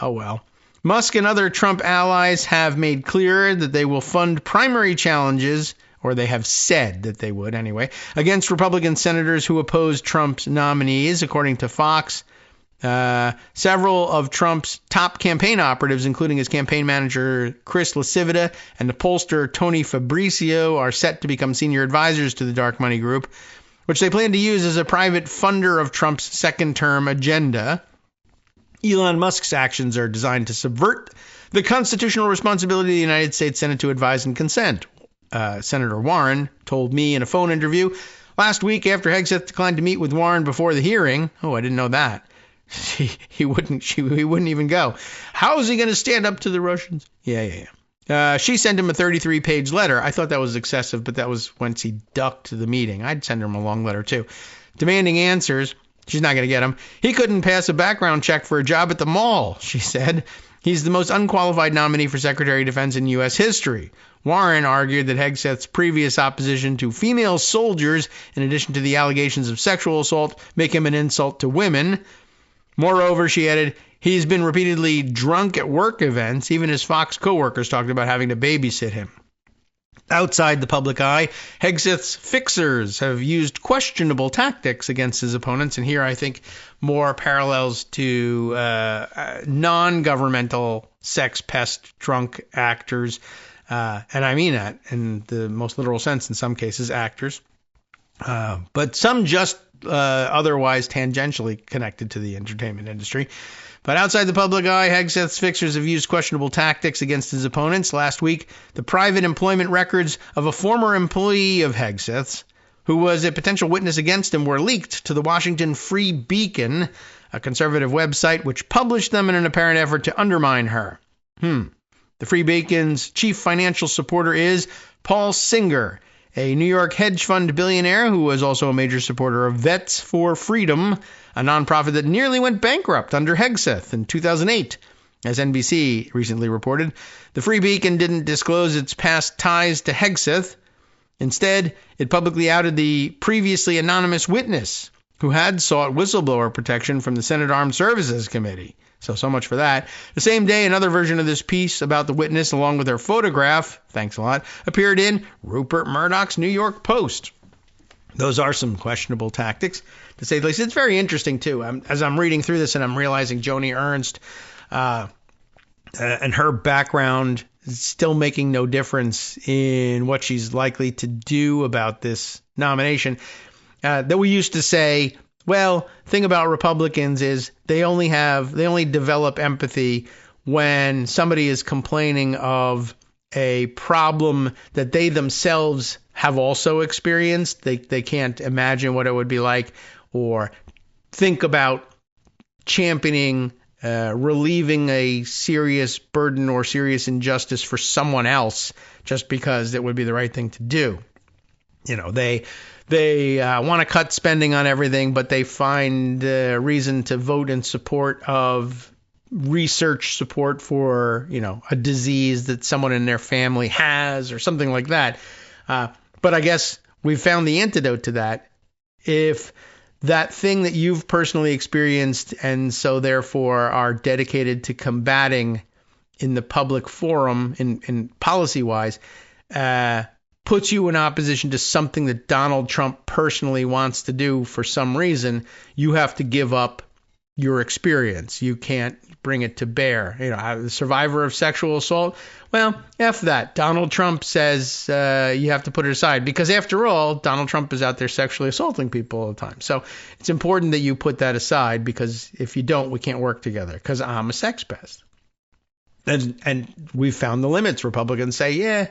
Oh well. Musk and other Trump allies have made clear that they will fund primary challenges, or they have said that they would anyway, against Republican senators who oppose Trump's nominees, according to Fox. Several of Trump's top campaign operatives, including his campaign manager Chris LaCivita and the pollster Tony Fabrizio, are set to become senior advisors to the dark money group, which they plan to use as a private funder of Trump's second-term agenda. Elon Musk's actions are designed to subvert the constitutional responsibility of the United States Senate to advise and consent. Senator Warren told me in a phone interview last week after Hegseth declined to meet with Warren before the hearing. Oh, I didn't know that. He wouldn't even go. How is he going to stand up to the Russians? Yeah. She sent him a 33-page letter. I thought that was excessive, but that was once he ducked the meeting. I'd send him a long letter, too. Demanding answers. She's not going to get them. He couldn't pass a background check for a job at the mall, she said. He's the most unqualified nominee for Secretary of Defense in U.S. history. Warren argued that Hegseth's previous opposition to female soldiers, in addition to the allegations of sexual assault, make him an insult to women. Moreover, she added, he's been repeatedly drunk at work events. Even his Fox co-workers talked about having to babysit him. Outside the public eye, Hegseth's fixers have used questionable tactics against his opponents. And here I think more parallels to non-governmental sex pest drunk actors. And I mean that in the most literal sense in some cases, actors. But some just otherwise tangentially connected to the entertainment industry. But outside the public eye, Hegseth's fixers have used questionable tactics against his opponents. Last week, the private employment records of a former employee of Hegseth's, who was a potential witness against him, were leaked to the Washington Free Beacon, a conservative website which published them in an apparent effort to undermine her. The Free Beacon's chief financial supporter is Paul Singer, a New York hedge fund billionaire who was also a major supporter of Vets for Freedom, a nonprofit that nearly went bankrupt under Hegseth in 2008. As NBC recently reported, the Free Beacon didn't disclose its past ties to Hegseth. Instead, it publicly outed the previously anonymous witness who had sought whistleblower protection from the Senate Armed Services Committee. So much for that. The same day, another version of this piece about the witness, along with her photograph, thanks a lot, appeared in Rupert Murdoch's New York Post. Those are some questionable tactics, to say the least. It's very interesting, too. As I'm reading through this and I'm realizing Joni Ernst and her background is still making no difference in what she's likely to do about this nomination. That we used to say, well, thing about Republicans is they only develop empathy when somebody is complaining of a problem that they themselves have also experienced. They can't imagine what it would be like, or think about championing, relieving a serious burden or serious injustice for someone else just because it would be the right thing to do. You know, they want to cut spending on everything, but they find reason to vote in support of research support for, a disease that someone in their family has or something like that. But I guess we've found the antidote to that. If that thing that you've personally experienced and so therefore are dedicated to combating in the public forum in policy-wise, puts you in opposition to something that Donald Trump personally wants to do for some reason, you have to give up your experience. You can't bring it to bear. The survivor of sexual assault, well, F that. Donald Trump says you have to put it aside because, after all, Donald Trump is out there sexually assaulting people all the time. So it's important that you put that aside because if you don't, we can't work together because I'm a sex pest. And we've found the limits. Republicans say, yeah,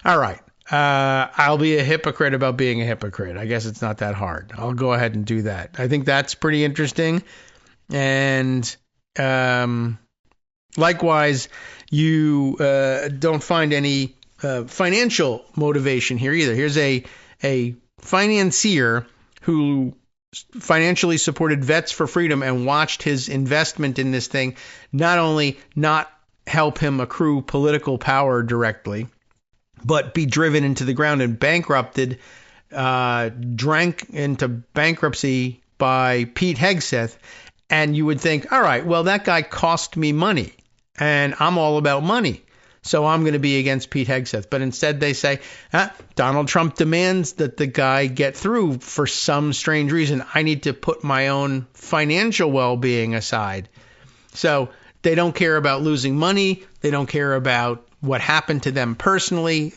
all right. I'll be a hypocrite about being a hypocrite. I guess it's not that hard. I'll go ahead and do that. I think that's pretty interesting. And likewise, you don't find any financial motivation here either. Here's a financier who financially supported Vets for Freedom and watched his investment in this thing not only not help him accrue political power directly, but be driven into the ground and bankrupted, drank into bankruptcy by Pete Hegseth. And you would think, all right, well, that guy cost me money and I'm all about money, so I'm going to be against Pete Hegseth. But instead they say, Donald Trump demands that the guy get through for some strange reason. I need to put my own financial well-being aside. So they don't care about losing money. They don't care about what happened to them personally.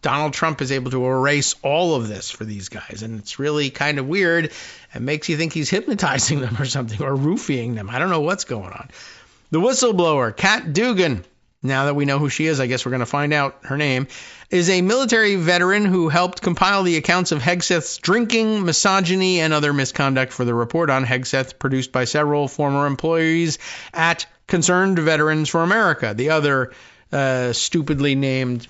Donald Trump is able to erase all of this for these guys. And it's really kind of weird. It makes you think he's hypnotizing them or something, or roofing them. I don't know what's going on. The whistleblower, Kat Dugan, now that we know who she is, I guess we're going to find out her name, is a military veteran who helped compile the accounts of Hegseth's drinking, misogyny, and other misconduct for the report on Hegseth produced by several former employees at Concerned Veterans for America, the other stupidly named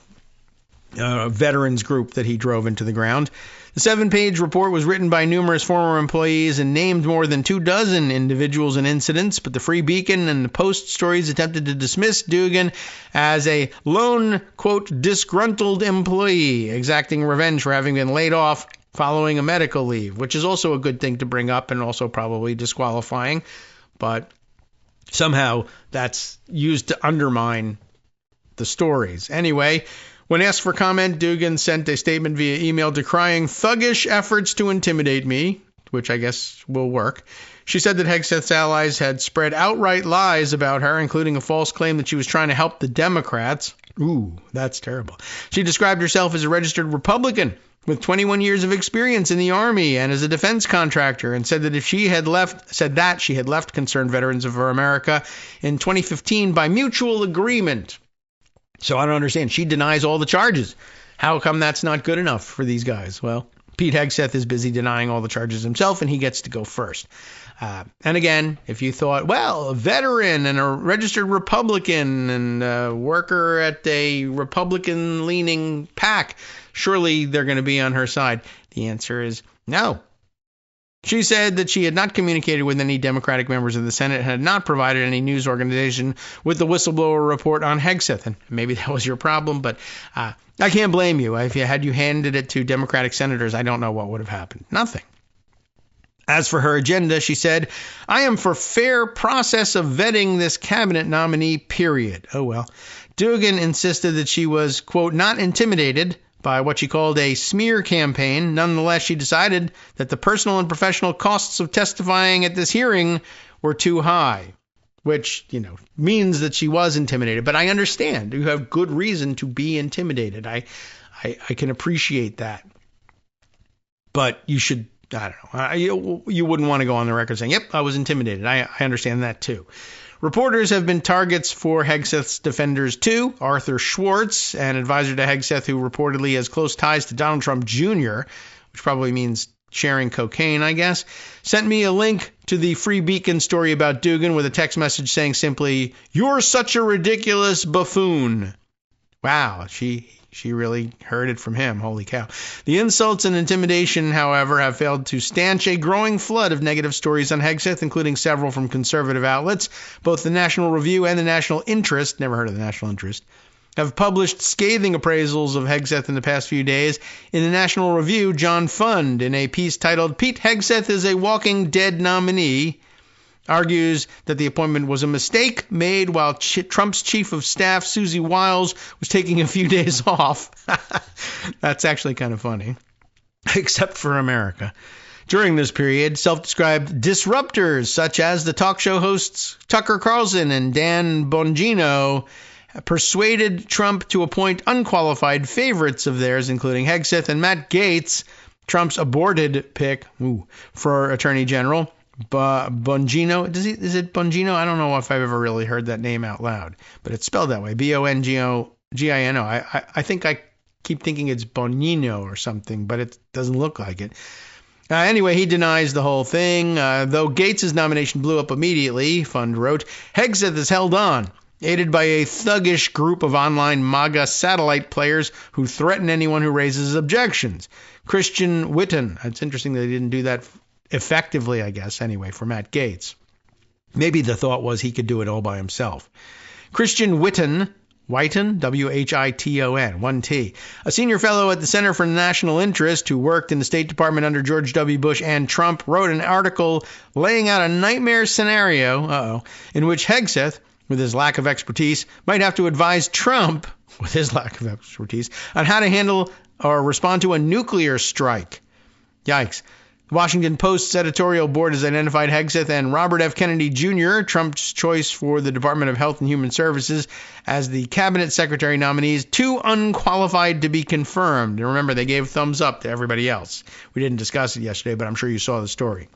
veterans group that he drove into the ground. The 7-page report was written by numerous former employees and named more than 24 individuals and incidents, but the Free Beacon and the Post stories attempted to dismiss Dugan as a lone, quote, disgruntled employee exacting revenge for having been laid off following a medical leave, which is also a good thing to bring up and also probably disqualifying, but somehow that's used to undermine the stories. Anyway, when asked for comment, Dugan sent a statement via email decrying thuggish efforts to intimidate me, which I guess will work. She said that Hegseth's allies had spread outright lies about her, including a false claim that she was trying to help the Democrats. Ooh, that's terrible. She described herself as a registered Republican with 21 years of experience in the Army and as a defense contractor, and said that she had left Concerned Veterans of America in 2015 by mutual agreement. So I don't understand. She denies all the charges. How come that's not good enough for these guys? Well, Pete Hegseth is busy denying all the charges himself, and he gets to go first. And again, if you thought, well, a veteran and a registered Republican and a worker at a Republican-leaning PAC, surely they're going to be on her side. The answer is no. She said that she had not communicated with any Democratic members of the Senate and had not provided any news organization with the whistleblower report on Hegseth. And maybe that was your problem, but I can't blame you. If you had handed it to Democratic senators, I don't know what would have happened. Nothing. As for her agenda, she said, I am for fair process of vetting this cabinet nominee, period. Oh, well. Dugan insisted that she was, quote, not intimidated by what she called a smear campaign. Nonetheless, she decided that the personal and professional costs of testifying at this hearing were too high, which, means that she was intimidated. But I understand. You have good reason to be intimidated. I can appreciate that. But you should, I don't know, you wouldn't want to go on the record saying, yep, I was intimidated. I understand that too. Reporters have been targets for Hegseth's defenders too. Arthur Schwartz, an advisor to Hegseth who reportedly has close ties to Donald Trump Jr., which probably means sharing cocaine, I guess, sent me a link to the Free Beacon story about Dugan with a text message saying simply, "You're such a ridiculous buffoon." Wow, she really heard it from him. Holy cow. The insults and intimidation, however, have failed to stanch a growing flood of negative stories on Hegseth, including several from conservative outlets. Both the National Review and the National Interest, never heard of the National Interest, have published scathing appraisals of Hegseth in the past few days. In the National Review, John Fund, in a piece titled "Pete Hegseth is a Walking Dead Nominee," argues that the appointment was a mistake made while Trump's chief of staff, Susie Wiles, was taking a few days off. That's actually kind of funny, except for America. During this period, self-described disruptors such as the talk show hosts Tucker Carlson and Dan Bongino persuaded Trump to appoint unqualified favorites of theirs, including Hegseth and Matt Gaetz, Trump's aborted pick for Attorney General. Bongino, is it Bongino? I don't know if I've ever really heard that name out loud, but it's spelled that way. Bongino. I think I keep thinking it's Bonino or something, but it doesn't look like it. Anyway, he denies the whole thing. Though Gates' nomination blew up immediately, Fund wrote, Hegseth is held on, aided by a thuggish group of online MAGA satellite players who threaten anyone who raises objections. Christian Witten. It's interesting that they didn't do that effectively, I guess, anyway, for Matt Gaetz. Maybe the thought was he could do it all by himself. Christian Witten, W-H-I-T-O-N, 1T, a senior fellow at the Center for National Interest who worked in the State Department under George W. Bush and Trump, wrote an article laying out a nightmare scenario, in which Hegseth, with his lack of expertise, might have to advise Trump, with his lack of expertise, on how to handle or respond to a nuclear strike. Yikes. The Washington Post's editorial board has identified Hegseth and Robert F. Kennedy Jr., Trump's choice for the Department of Health and Human Services, as the cabinet secretary nominees, too unqualified to be confirmed. And remember, they gave thumbs up to everybody else. We didn't discuss it yesterday, but I'm sure you saw the story.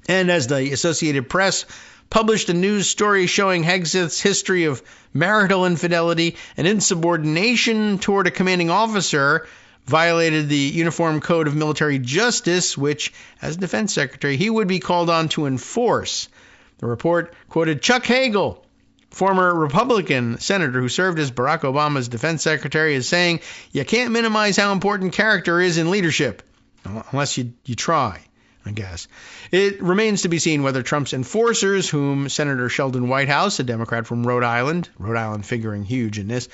And as the Associated Press published a news story showing Hegseth's history of marital infidelity and insubordination toward a commanding officer, violated the Uniform Code of Military Justice, which, as defense secretary, he would be called on to enforce. The report quoted Chuck Hagel, former Republican senator who served as Barack Obama's defense secretary, as saying, you can't minimize how important character is in leadership, unless you try, I guess. It remains to be seen whether Trump's enforcers, whom Senator Sheldon Whitehouse, a Democrat from Rhode Island figuring huge in this,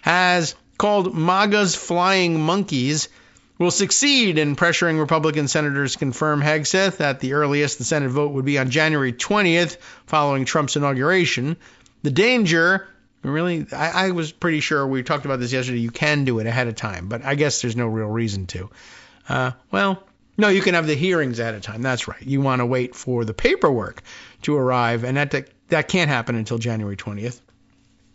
has called MAGA's flying monkeys, will succeed in pressuring Republican senators to confirm Hegseth. At the earliest, the Senate vote would be on January 20th, following Trump's inauguration. The danger, really, I was pretty sure, we talked about this yesterday, you can do it ahead of time, but I guess there's no real reason to. No, you can have the hearings ahead of time. That's right. You want to wait for the paperwork to arrive, and that can't happen until January 20th.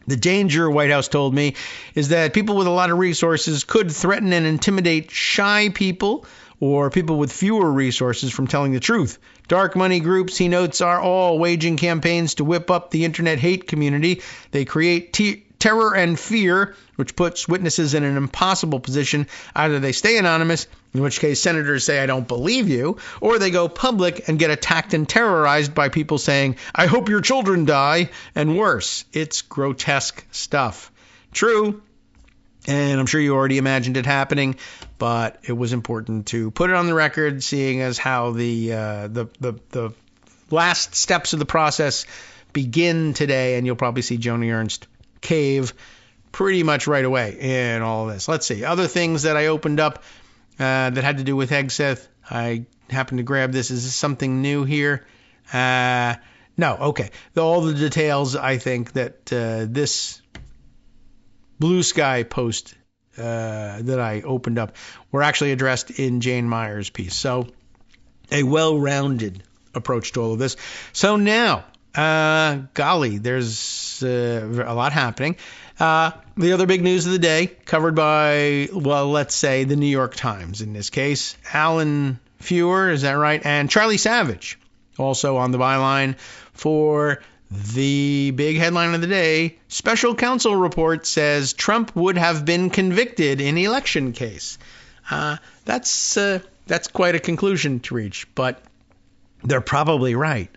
The danger, White House told me, is that people with a lot of resources could threaten and intimidate shy people or people with fewer resources from telling the truth. Dark money groups, he notes, are all waging campaigns to whip up the internet hate community. They create terror and fear, which puts witnesses in an impossible position. Either they stay anonymous, in which case senators say, I don't believe you, or they go public and get attacked and terrorized by people saying, I hope your children die, and worse. It's grotesque stuff. True, and I'm sure you already imagined it happening, but it was important to put it on the record, seeing as how the last steps of the process begin today, and you'll probably see Joni Ernst cave pretty much right away in all of this. Let's see. Other things that I opened up that had to do with Hegseth. I happened to grab this. Is this something new here? No. Okay. All the details, I think, that this Blue Sky post that I opened up were actually addressed in Jane Meyer's piece. So a well-rounded approach to all of this. So now, golly, there's a lot happening. The other big news of the day, covered by, well, let's say the New York Times in this case. Alan Feuer, is that right? And Charlie Savage, also on the byline for the big headline of the day. Special counsel report says Trump would have been convicted in election case. That's quite a conclusion to reach, but they're probably right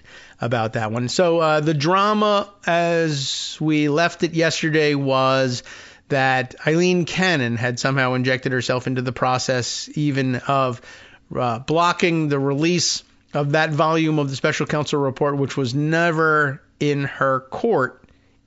about that one. So the drama as we left it yesterday was that Eileen Cannon had somehow injected herself into the process even of blocking the release of that volume of the special counsel report, which was never in her court,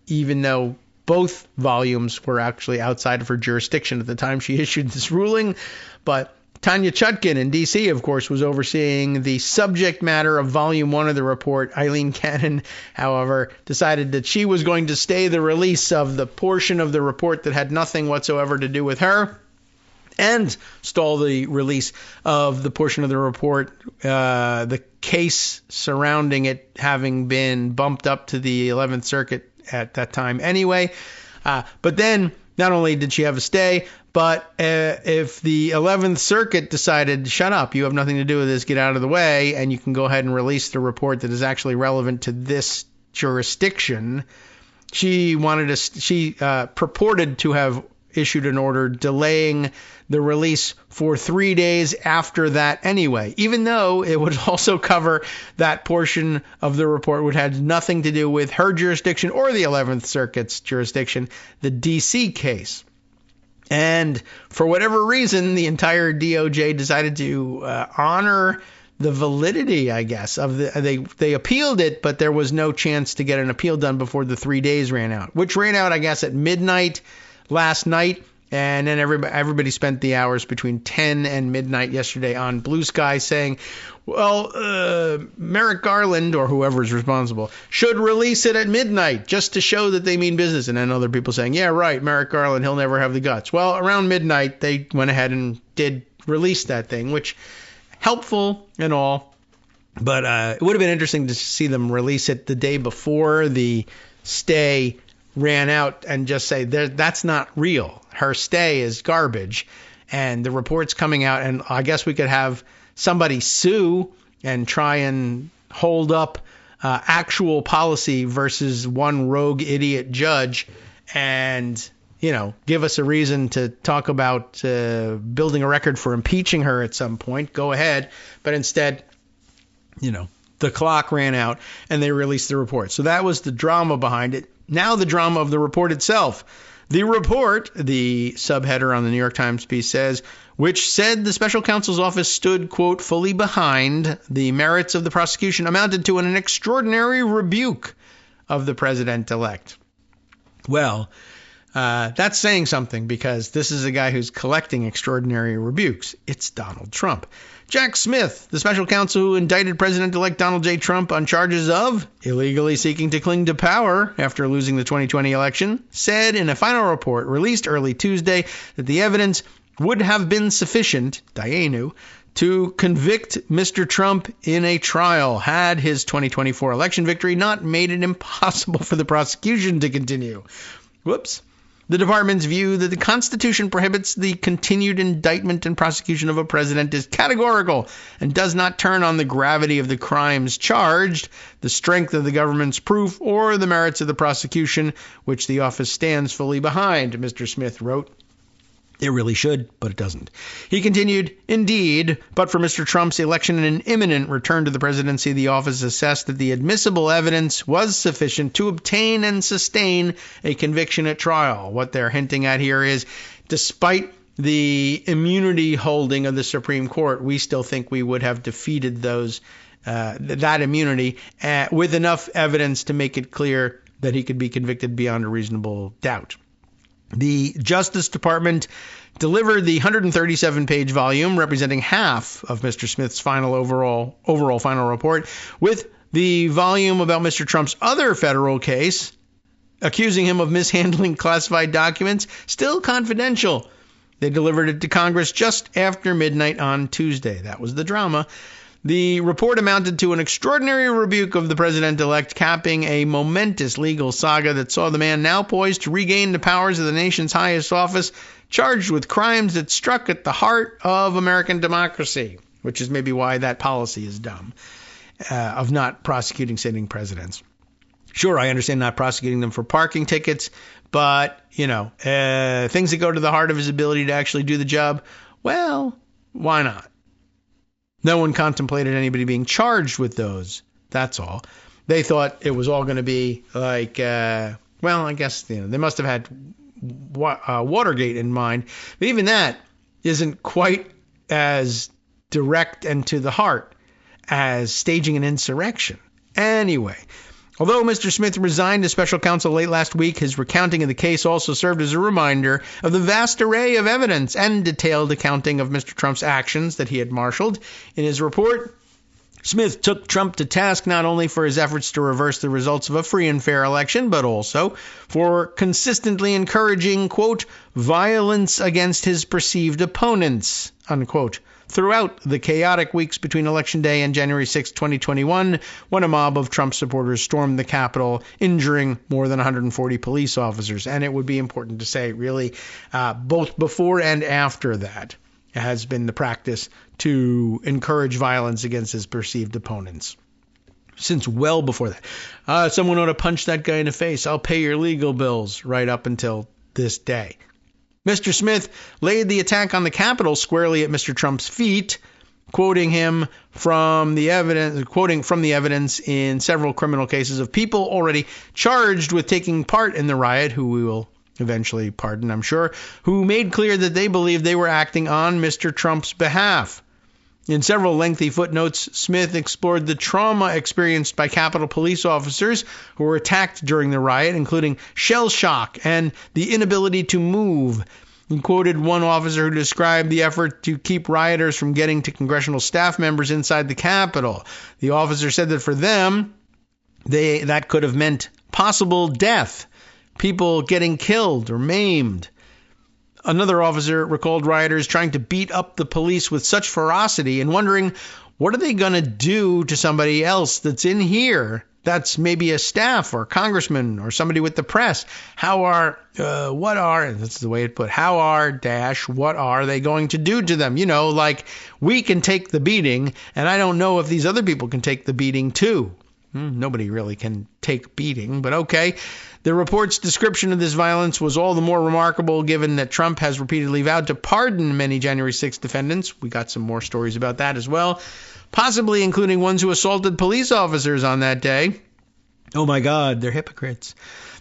even though both volumes were actually outside of her jurisdiction at the time she issued this ruling. But Tanya Chutkin in D.C., of course, was overseeing the subject matter of Volume 1 of the report. Eileen Cannon, however, decided that she was going to stay the release of the portion of the report that had nothing whatsoever to do with her. and stall the release of the portion of the report, the case surrounding it having been bumped up to the 11th Circuit at that time anyway. But then not only did she have a stay, but if the 11th Circuit decided, shut up, you have nothing to do with this, get out of the way, and you can go ahead and release the report that is actually relevant to this jurisdiction, she purported to have issued an order delaying the release for 3 days after that anyway, even though it would also cover that portion of the report which had nothing to do with her jurisdiction or the 11th Circuit's jurisdiction, the D.C. case. And for whatever reason, the entire DOJ decided to honor the validity, I guess, of they appealed it, but there was no chance to get an appeal done before the 3 days ran out, which ran out, I guess, at midnight last night. And then everybody spent the hours between 10 and midnight yesterday on Blue Sky saying, well, Merrick Garland, or whoever's responsible, should release it at midnight just to show that they mean business. And then other people saying, yeah, right, Merrick Garland, he'll never have the guts. Well, around midnight, they went ahead and did release that thing, which helpful and all. But it would have been interesting to see them release it the day before the stay ran out and just say, that's not real. Her stay is garbage. And the report's coming out, and I guess we could have somebody sue and try and hold up actual policy versus one rogue idiot judge and, give us a reason to talk about building a record for impeaching her at some point. Go ahead. But instead, the clock ran out and they released the report. So that was the drama behind it. Now the drama of the report itself. The report, the subheader on the New York Times piece says, which said the special counsel's office stood, quote, fully behind the merits of the prosecution, amounted to an extraordinary rebuke of the president-elect. Well, that's saying something, because this is a guy who's collecting extraordinary rebukes. It's Donald Trump. Jack Smith, the special counsel who indicted President-elect Donald J. Trump on charges of illegally seeking to cling to power after losing the 2020 election, said in a final report released early Tuesday that the evidence would have been sufficient, Dianu, to convict Mr. Trump in a trial had his 2024 election victory not made it impossible for the prosecution to continue. Whoops. The department's view that the Constitution prohibits the continued indictment and prosecution of a president is categorical and does not turn on the gravity of the crimes charged, the strength of the government's proof, or the merits of the prosecution, which the office stands fully behind, Mr. Smith wrote. It really should, but it doesn't. He continued, indeed, but for Mr. Trump's election and an imminent return to the presidency, the office assessed that the admissible evidence was sufficient to obtain and sustain a conviction at trial. What they're hinting at here is, despite the immunity holding of the Supreme Court, we still think we would have defeated that immunity with enough evidence to make it clear that he could be convicted beyond a reasonable doubt. The Justice Department delivered the 137-page volume representing half of Mr. Smith's overall final report, with the volume about Mr. Trump's other federal case, accusing him of mishandling classified documents, still confidential. They delivered it to Congress just after midnight on Tuesday. That was the drama. The report amounted to an extraordinary rebuke of the president-elect, capping a momentous legal saga that saw the man now poised to regain the powers of the nation's highest office, charged with crimes that struck at the heart of American democracy, which is maybe why that policy is dumb, of not prosecuting sitting presidents. Sure, I understand not prosecuting them for parking tickets, but, things that go to the heart of his ability to actually do the job, well, why not? No one contemplated anybody being charged with those. That's all. They thought it was all going to be like, I guess they must have had Watergate in mind. But even that isn't quite as direct and to the heart as staging an insurrection. Anyway, although Mr. Smith resigned as special counsel late last week, his recounting of the case also served as a reminder of the vast array of evidence and detailed accounting of Mr. Trump's actions that he had marshaled. In his report, Smith took Trump to task not only for his efforts to reverse the results of a free and fair election, but also for consistently encouraging, quote, violence against his perceived opponents, unquote, throughout the chaotic weeks between Election Day and January 6, 2021, when a mob of Trump supporters stormed the Capitol, injuring more than 140 police officers. And it would be important to say, really, both before and after that, has been the practice to encourage violence against his perceived opponents. Since well before that. Someone ought to punch that guy in the face. I'll pay your legal bills, right up until this day. Mr. Smith laid the attack on the Capitol squarely at Mr. Trump's feet, quoting from the evidence in several criminal cases of people already charged with taking part in the riot, who we will eventually pardon, I'm sure, who made clear that they believed they were acting on Mr. Trump's behalf. In several lengthy footnotes, Smith explored the trauma experienced by Capitol police officers who were attacked during the riot, including shell shock and the inability to move. He quoted one officer who described the effort to keep rioters from getting to congressional staff members inside the Capitol. The officer said that for them, that could have meant possible death. People getting killed or maimed. Another officer recalled rioters trying to beat up the police with such ferocity and wondering, what are they going to do to somebody else that's in here? That's maybe a staff or congressman or somebody with the press. What are they going to do to them? You know, like, we can take the beating, and I don't know if these other people can take the beating too. Nobody really can take beating, but okay. The report's description of this violence was all the more remarkable given that Trump has repeatedly vowed to pardon many January 6 defendants. We got some more stories about that as well, possibly including ones who assaulted police officers on that day. Oh my God, they're hypocrites.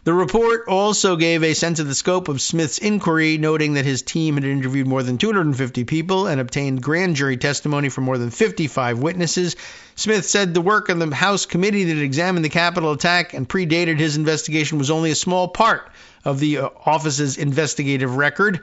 The report also gave a sense of the scope of Smith's inquiry, noting that his team had interviewed more than 250 people and obtained grand jury testimony from more than 55 witnesses. Smith said the work of the House committee that examined the Capitol attack and predated his investigation was only a small part of the office's investigative record.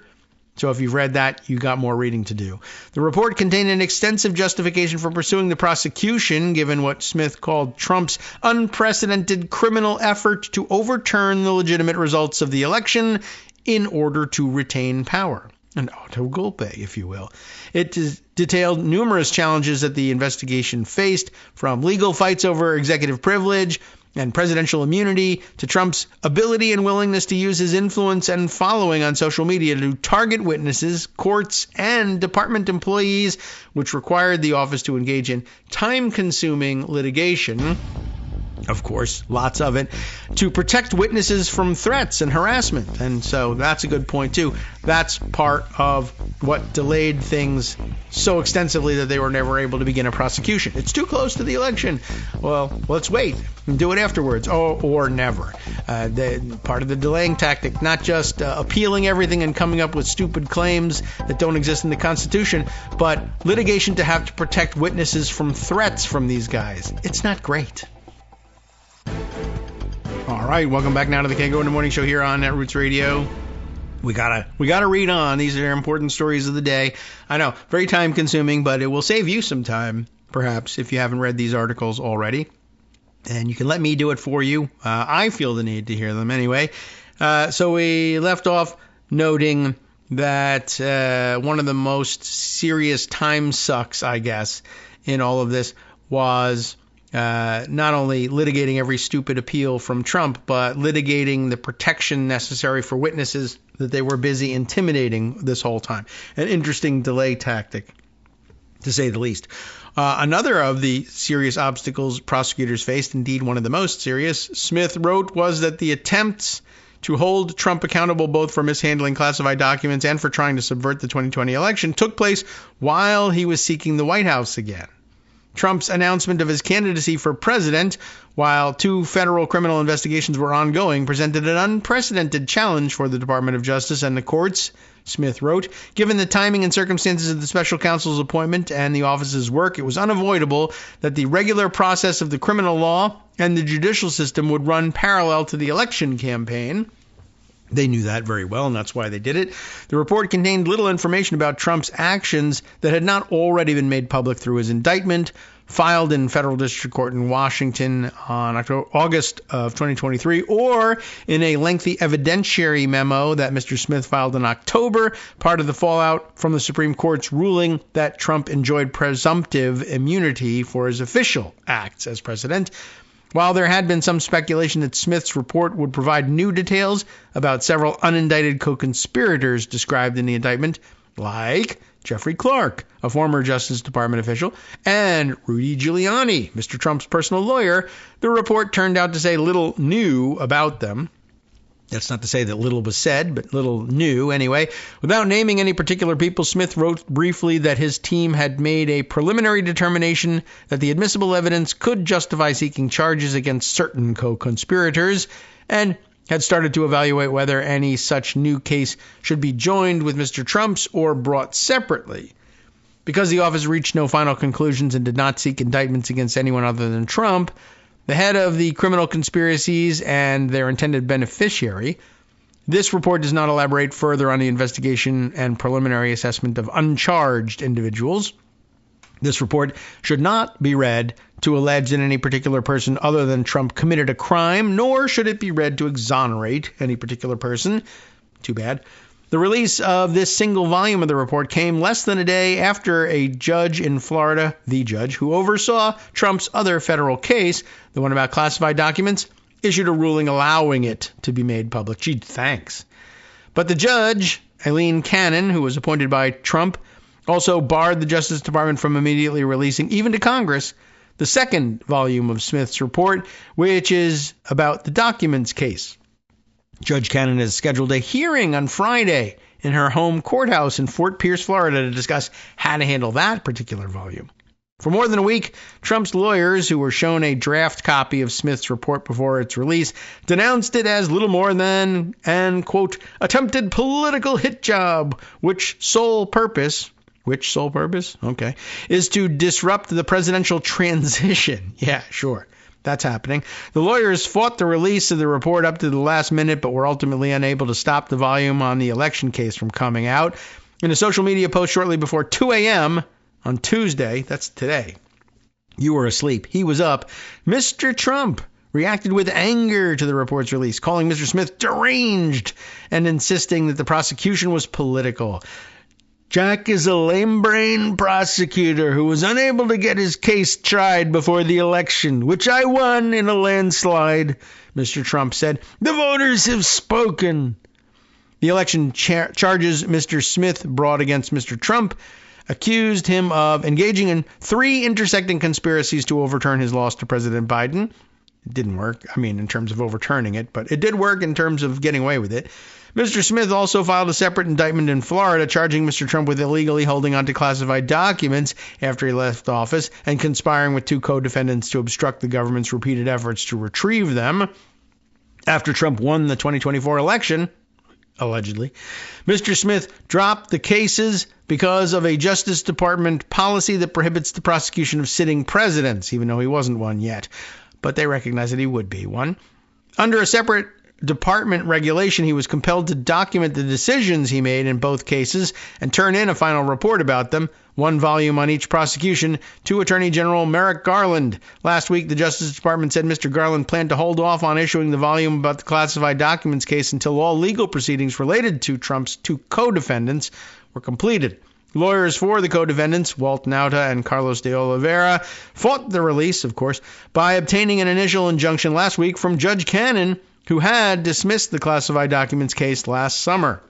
So if you've read that, you got more reading to do. The report contained an extensive justification for pursuing the prosecution, given what Smith called Trump's unprecedented criminal effort to overturn the legitimate results of the election in order to retain power. An auto golpe, if you will. It detailed numerous challenges that the investigation faced, from legal fights over executive privilege and presidential immunity to Trump's ability and willingness to use his influence and following on social media to target witnesses, courts, and department employees, which required the office to engage in time-consuming litigation. Of course, lots of it, to protect witnesses from threats and harassment. And so that's a good point, too. That's part of what delayed things so extensively that they were never able to begin a prosecution. It's too close to the election. Well, let's wait and do it afterwards, or never. Part of the delaying tactic, not just appealing everything and coming up with stupid claims that don't exist in the Constitution, but litigation to have to protect witnesses from threats from these guys. It's not great. All right, welcome back now to the Kagro in the Morning Show here on Netroots Radio. We gotta read on. These are important stories of the day. I know, very time consuming, but it will save you some time, perhaps, if you haven't read these articles already. And you can let me do it for you. I feel the need to hear them anyway. So we left off noting that one of the most serious time sucks, I guess, in all of this was not only litigating every stupid appeal from Trump, but litigating the protection necessary for witnesses that they were busy intimidating this whole time. An interesting delay tactic, to say the least. Another of the serious obstacles prosecutors faced, indeed one of the most serious, Smith wrote, was that the attempts to hold Trump accountable both for mishandling classified documents and for trying to subvert the 2020 election took place while he was seeking the White House again. Trump's announcement of his candidacy for president, while 2 federal criminal investigations were ongoing, presented an unprecedented challenge for the Department of Justice and the courts, Smith wrote. Given the timing and circumstances of the special counsel's appointment and the office's work, it was unavoidable that the regular process of the criminal law and the judicial system would run parallel to the election campaign. They knew that very well, and that's why they did it. The report contained little information about Trump's actions that had not already been made public through his indictment, filed in federal district court in Washington on August of 2023, or in a lengthy evidentiary memo that Mr. Smith filed in October, part of the fallout from the Supreme Court's ruling that Trump enjoyed presumptive immunity for his official acts as president. While there had been some speculation that Smith's report would provide new details about several unindicted co-conspirators described in the indictment, like Jeffrey Clark, a former Justice Department official, and Rudy Giuliani, Mr. Trump's personal lawyer, the report turned out to say little new about them. That's not to say that little was said, but little new anyway. Without naming any particular people, Smith wrote briefly that his team had made a preliminary determination that the admissible evidence could justify seeking charges against certain co-conspirators, and had started to evaluate whether any such new case should be joined with Mr. Trump's or brought separately. Because the office reached no final conclusions and did not seek indictments against anyone other than Trump, the head of the criminal conspiracies and their intended beneficiary, this report does not elaborate further on the investigation and preliminary assessment of uncharged individuals. This report should not be read to allege that any particular person other than Trump committed a crime, nor should it be read to exonerate any particular person. Too bad. The release of this single volume of the report came less than a day after a judge in Florida, the judge who oversaw Trump's other federal case, the one about classified documents, issued a ruling allowing it to be made public. Gee, thanks. But the judge, Aileen Cannon, who was appointed by Trump, also barred the Justice Department from immediately releasing, even to Congress, the second volume of Smith's report, which is about the documents case. Judge Cannon has scheduled a hearing on Friday in her home courthouse in Fort Pierce, Florida, to discuss how to handle that particular volume. For more than a week, Trump's lawyers, who were shown a draft copy of Smith's report before its release, denounced it as little more than an, quote, attempted political hit job, which sole purpose, okay, is to disrupt the presidential transition. Yeah, sure. That's happening. The lawyers fought the release of the report up to the last minute, but were ultimately unable to stop the volume on the election case from coming out. In a social media post shortly before 2 a.m. on Tuesday, that's today, you were asleep, he was up, Mr. Trump reacted with anger to the report's release, calling Mr. Smith deranged and insisting that the prosecution was political. Jack is a lame-brained prosecutor who was unable to get his case tried before the election, which I won in a landslide, Mr. Trump said. The voters have spoken. The election charges Mr. Smith brought against Mr. Trump accused him of engaging in 3 intersecting conspiracies to overturn his loss to President Biden. It didn't work, in terms of overturning it, but it did work in terms of getting away with it. Mr. Smith also filed a separate indictment in Florida charging Mr. Trump with illegally holding onto classified documents after he left office and conspiring with 2 co-defendants to obstruct the government's repeated efforts to retrieve them. After Trump won the 2024 election, allegedly, Mr. Smith dropped the cases because of a Justice Department policy that prohibits the prosecution of sitting presidents, even though he wasn't one yet. But they recognize that he would be one. Under a separate department regulation, he was compelled to document the decisions he made in both cases and turn in a final report about them, 1 volume on each prosecution, to Attorney General Merrick Garland. Last week, the Justice Department said Mr. Garland planned to hold off on issuing the volume about the classified documents case until all legal proceedings related to Trump's 2 co-defendants were completed. Lawyers for the co-defendants, Walt Nauta and Carlos de Oliveira, fought the release, of course, by obtaining an initial injunction last week from Judge Cannon, who had dismissed the classified documents case last summer,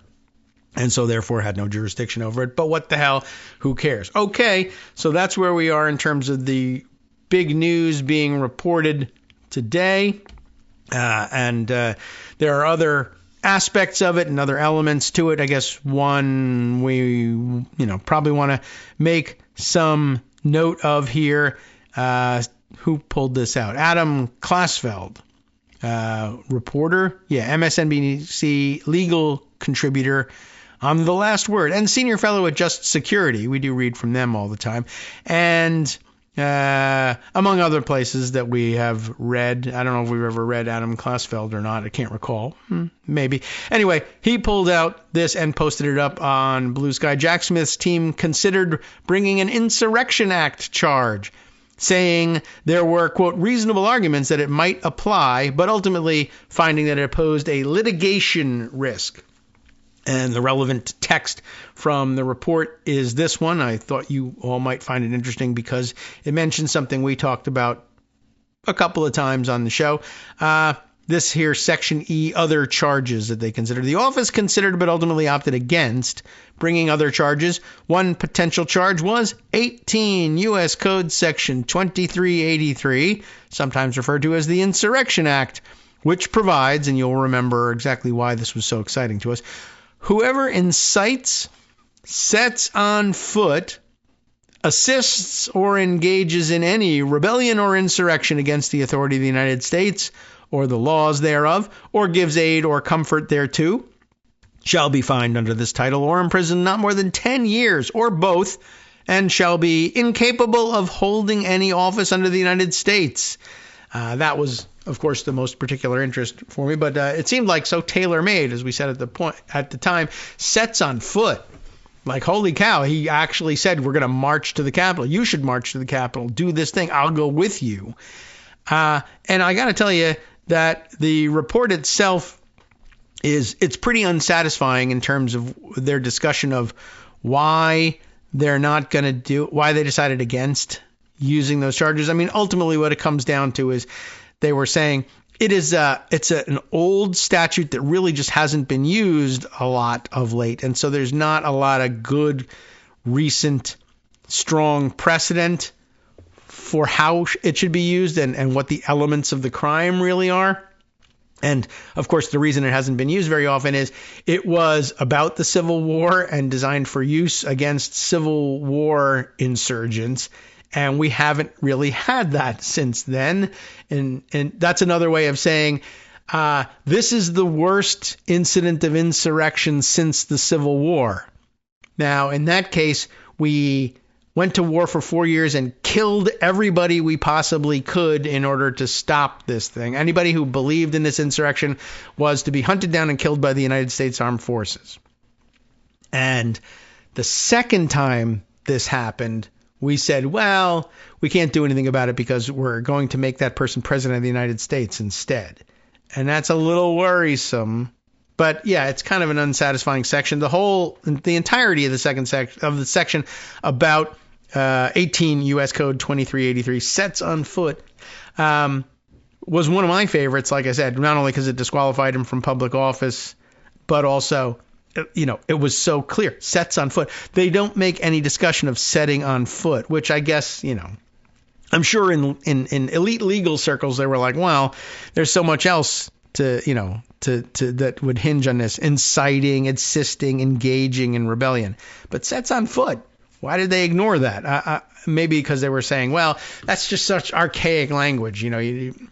and so therefore had no jurisdiction over it. But what the hell? Who cares? Okay, so that's where we are in terms of the big news being reported today. And there are other aspects of it and other elements to it. I guess one we probably want to make some note of here. Who pulled this out? Adam Klasfeld. Reporter, MSNBC legal contributor on The Last Word, and senior fellow at Just Security. We do read from them all the time. And among other places that we have read. I don't know if we've ever read Adam Klasfeld or not. I can't recall. Maybe. Anyway, he pulled out this and posted it up on Blue Sky. Jack Smith's team considered bringing an Insurrection Act charge, saying there were, quote, reasonable arguments that it might apply, but ultimately finding that it posed a litigation risk. And the relevant text from the report is this one. I thought you all might find it interesting because it mentions something we talked about a couple of times on the show. This here, Section E, other charges that they considered. The office considered but ultimately opted against bringing other charges. One potential charge was 18 U.S. Code Section 2383, sometimes referred to as the Insurrection Act, which provides, and you'll remember exactly why this was so exciting to us, whoever incites, sets on foot, assists, or engages in any rebellion or insurrection against the authority of the United States or the laws thereof, or gives aid or comfort thereto, shall be fined under this title or imprisoned not more than 10 years, or both, and shall be incapable of holding any office under the United States. That was, of course, the most particular interest for me, but it seemed like so tailor-made, as we said at the time, sets on foot. Like, holy cow, he actually said, we're going to march to the Capitol. You should march to the Capitol. Do this thing. I'll go with you. And I got to tell you that the report itself it's pretty unsatisfying in terms of their discussion of why they're not going to why they decided against using those charges. I mean, ultimately what it comes down to is they were saying it's an old statute that really just hasn't been used a lot of late. And so there's not a lot of good, recent, strong precedent for how it should be used and what the elements of the crime really are. And, of course, the reason it hasn't been used very often is it was about the Civil War and designed for use against Civil War insurgents. And we haven't really had that since then. And that's another way of saying this is the worst incident of insurrection since the Civil War. Now, in that case, we went to war for 4 years and killed everybody we possibly could in order to stop this thing. Anybody who believed in this insurrection was to be hunted down and killed by the United States Armed Forces. And the second time this happened, we said, well, we can't do anything about it because we're going to make that person president of the United States instead. And that's a little worrisome. But yeah, it's kind of an unsatisfying section. The entirety of the section about 18 U.S. Code 2383 sets on foot was one of my favorites. Like I said, not only because it disqualified him from public office, but also, it was so clear. Sets on foot. They don't make any discussion of setting on foot, which I guess, I'm sure in elite legal circles they were like, well, there's so much else to that would hinge on this: inciting, assisting, engaging in rebellion. But sets on foot. Why did they ignore that? Maybe because they were saying, well, that's just such archaic language.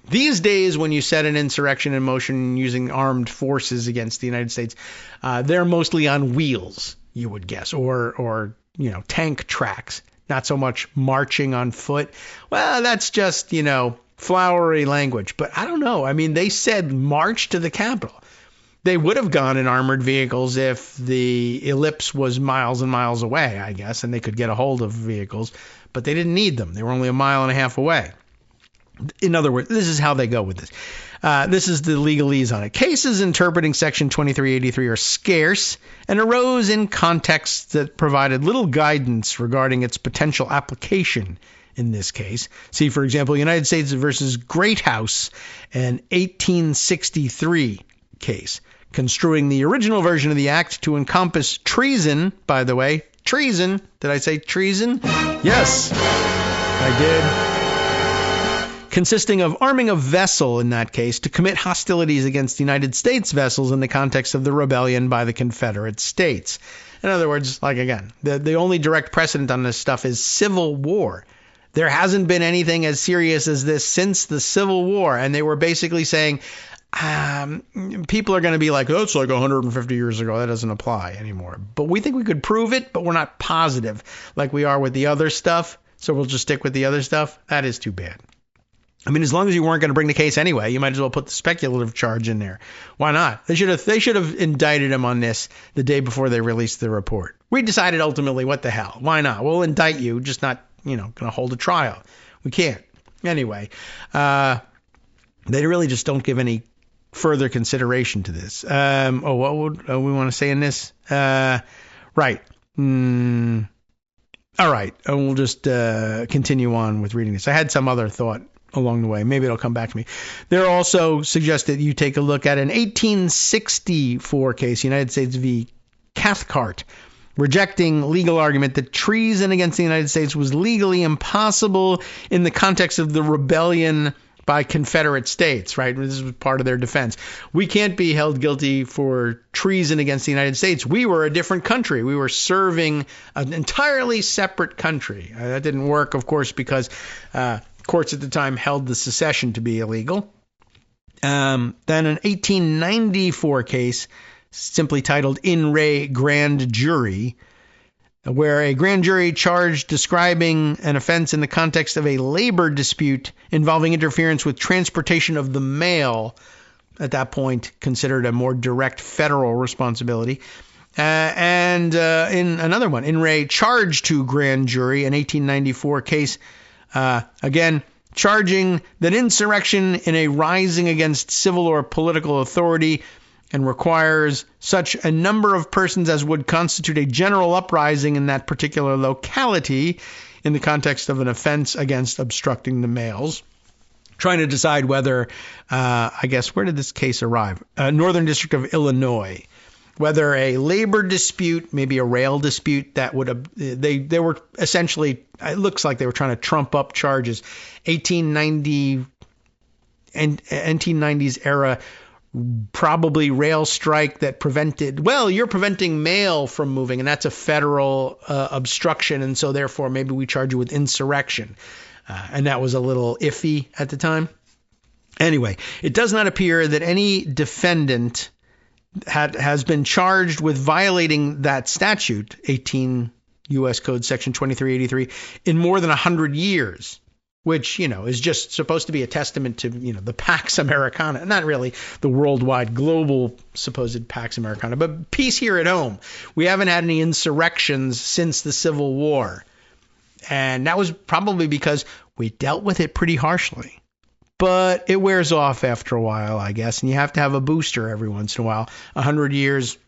These days, when you set an insurrection in motion using armed forces against the United States, they're mostly on wheels, you would guess, or tank tracks. Not so much marching on foot. Well, that's just, flowery language. But I don't know. I mean, they said march to the Capitol. They would have gone in armored vehicles if the ellipse was miles and miles away, I guess, and they could get a hold of vehicles, but they didn't need them. They were only a mile and a half away. In other words, this is how they go with this. This is the legalese on it. Cases interpreting Section 2383 are scarce and arose in contexts that provided little guidance regarding its potential application in this case. See, for example, United States versus Greathouse, an 1863 case, construing the original version of the act to encompass treason. By the way, treason. Did I say treason? Yes, I did. Consisting of arming a vessel in that case to commit hostilities against United States vessels in the context of the rebellion by the Confederate States. In other words, like again, the only direct precedent on this stuff is Civil War. There hasn't been anything as serious as this since the Civil War. And they were basically saying, people are going to be like, oh, it's like 150 years ago. That doesn't apply anymore. But we think we could prove it, but we're not positive like we are with the other stuff. so we'll just stick with the other stuff. That is too bad. I mean, as long as you weren't going to bring the case anyway, you might as well put the speculative charge in there. Why not? They should have indicted him on this the day before they released the report. We decided ultimately, what the hell? Why not? We'll indict you, just not, going to hold a trial. We can't. Anyway, they really just don't give any further consideration to this. What would we want to say in this? Right. All right. We'll just continue on with reading this. I had some other thought along the way. Maybe it'll come back to me. There also suggested you take a look at an 1864 case, United States v. Cathcart, rejecting legal argument that treason against the United States was legally impossible in the context of the rebellion by Confederate states, right? This was part of their defense. We can't be held guilty for treason against the United States. We were a different country. We were serving an entirely separate country. That didn't work, of course, because courts at the time held the secession to be illegal. Then an 1894 case simply titled In Re Grand Jury, where a grand jury charged describing an offense in the context of a labor dispute involving interference with transportation of the mail, at that point considered a more direct federal responsibility. And in another one, In Re Charge to Grand Jury, an 1894 case, again, charging that insurrection in a rising against civil or political authority and requires such a number of persons as would constitute a general uprising in that particular locality in the context of an offense against obstructing the mails. Trying to decide whether, where did this case arrive? Northern District of Illinois. Whether a labor dispute, maybe a rail dispute, that would have, they were essentially, it looks like they were trying to trump up charges. 1890s era, probably rail strike that prevented, you're preventing mail from moving, and that's a federal obstruction, and so therefore maybe we charge you with insurrection. And that was a little iffy at the time. Anyway, it does not appear that any defendant has been charged with violating that statute, 18 U.S. Code Section 2383, in more than 100 years, which, is just supposed to be a testament to, the Pax Americana, not really the worldwide global supposed Pax Americana, but peace here at home. We haven't had any insurrections since the Civil War. And that was probably because we dealt with it pretty harshly. But it wears off after a while, I guess, and you have to have a booster every once in a while. 100 years,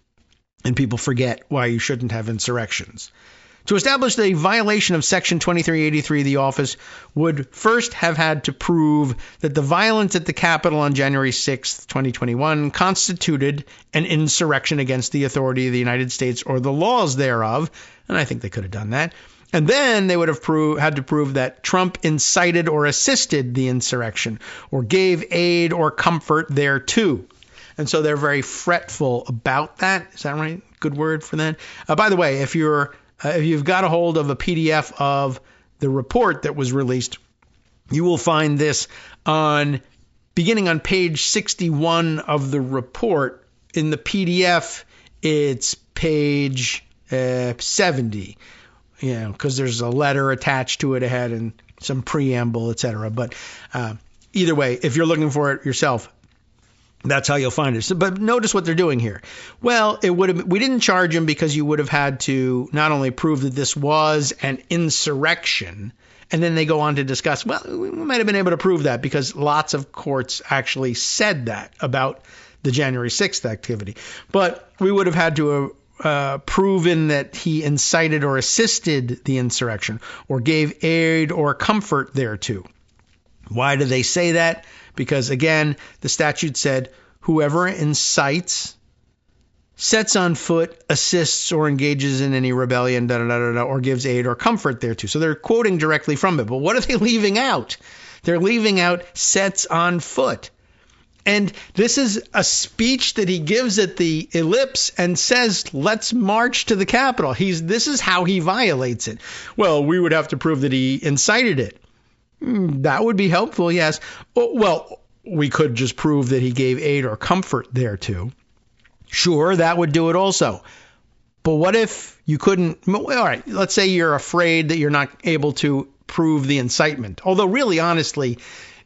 and people forget why you shouldn't have insurrections. To establish the violation of Section 2383, the office would first have had to prove that the violence at the Capitol on January 6, 2021 constituted an insurrection against the authority of the United States or the laws thereof, and I think they could have done that. And then they would have had to prove that Trump incited or assisted the insurrection or gave aid or comfort thereto. And so they're very fretful about that. Is that right? Good word for that? By the way, if you've got a hold of a PDF of the report that was released, you will find this beginning on page 61 of the report. In the PDF, it's page 70. Because there's a letter attached to it ahead and some preamble, etc. But either way, if you're looking for it yourself, that's how you'll find it. So, but notice what they're doing here. Well, we didn't charge him because you would have had to not only prove that this was an insurrection, and then they go on to discuss, we might have been able to prove that because lots of courts actually said that about the January 6th activity. But we would have had to proven that he incited or assisted the insurrection or gave aid or comfort thereto. Why do they say that? Because, again, the statute said whoever incites, sets on foot, assists, or engages in any rebellion, or gives aid or comfort thereto. So they're quoting directly from it. But what are they leaving out? They're leaving out sets on foot. And this is a speech that he gives at the ellipse and says, let's march to the Capitol. This is how he violates it. Well, we would have to prove that he incited it. That would be helpful, yes. Well, we could just prove that he gave aid or comfort thereto. Sure, that would do it also. But what if you couldn't? All right, let's say you're afraid that you're not able to prove the incitement. Although really, honestly,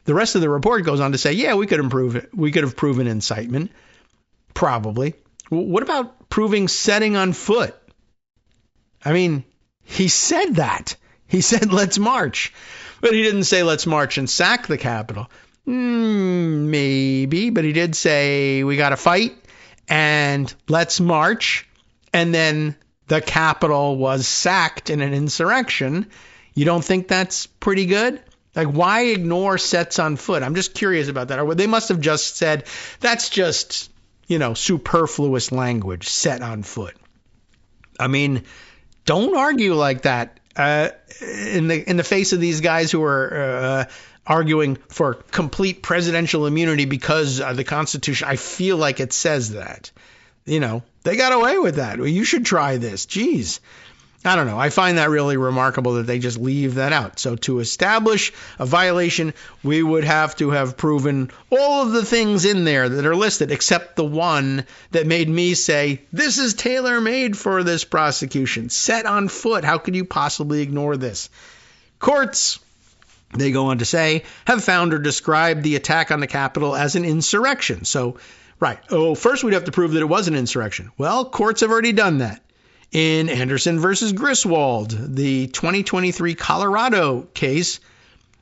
the rest of the report goes on to say, yeah, we could improve it. We could have proven incitement. Probably. What about proving setting on foot? I mean, he said that. He said, let's march. But he didn't say, let's march and sack the Capitol. Maybe, but he did say, we got to fight and let's march. And then the Capitol was sacked in an insurrection. You don't think that's pretty good? Like, why ignore sets on foot? I'm just curious about that. Or they must have just said, that's just, superfluous language, set on foot. I mean, don't argue like that in the face of these guys who are arguing for complete presidential immunity because the Constitution. I feel like it says that. They got away with that. Well, you should try this. Jeez. I don't know. I find that really remarkable that they just leave that out. So to establish a violation, we would have to have proven all of the things in there that are listed, except the one that made me say, this is tailor-made for this prosecution. Set on foot. How could you possibly ignore this? Courts, they go on to say, have found or described the attack on the Capitol as an insurrection. So, right. Oh, first we'd have to prove that it was an insurrection. Well, courts have already done that. In Anderson versus Griswold, the 2023 Colorado case,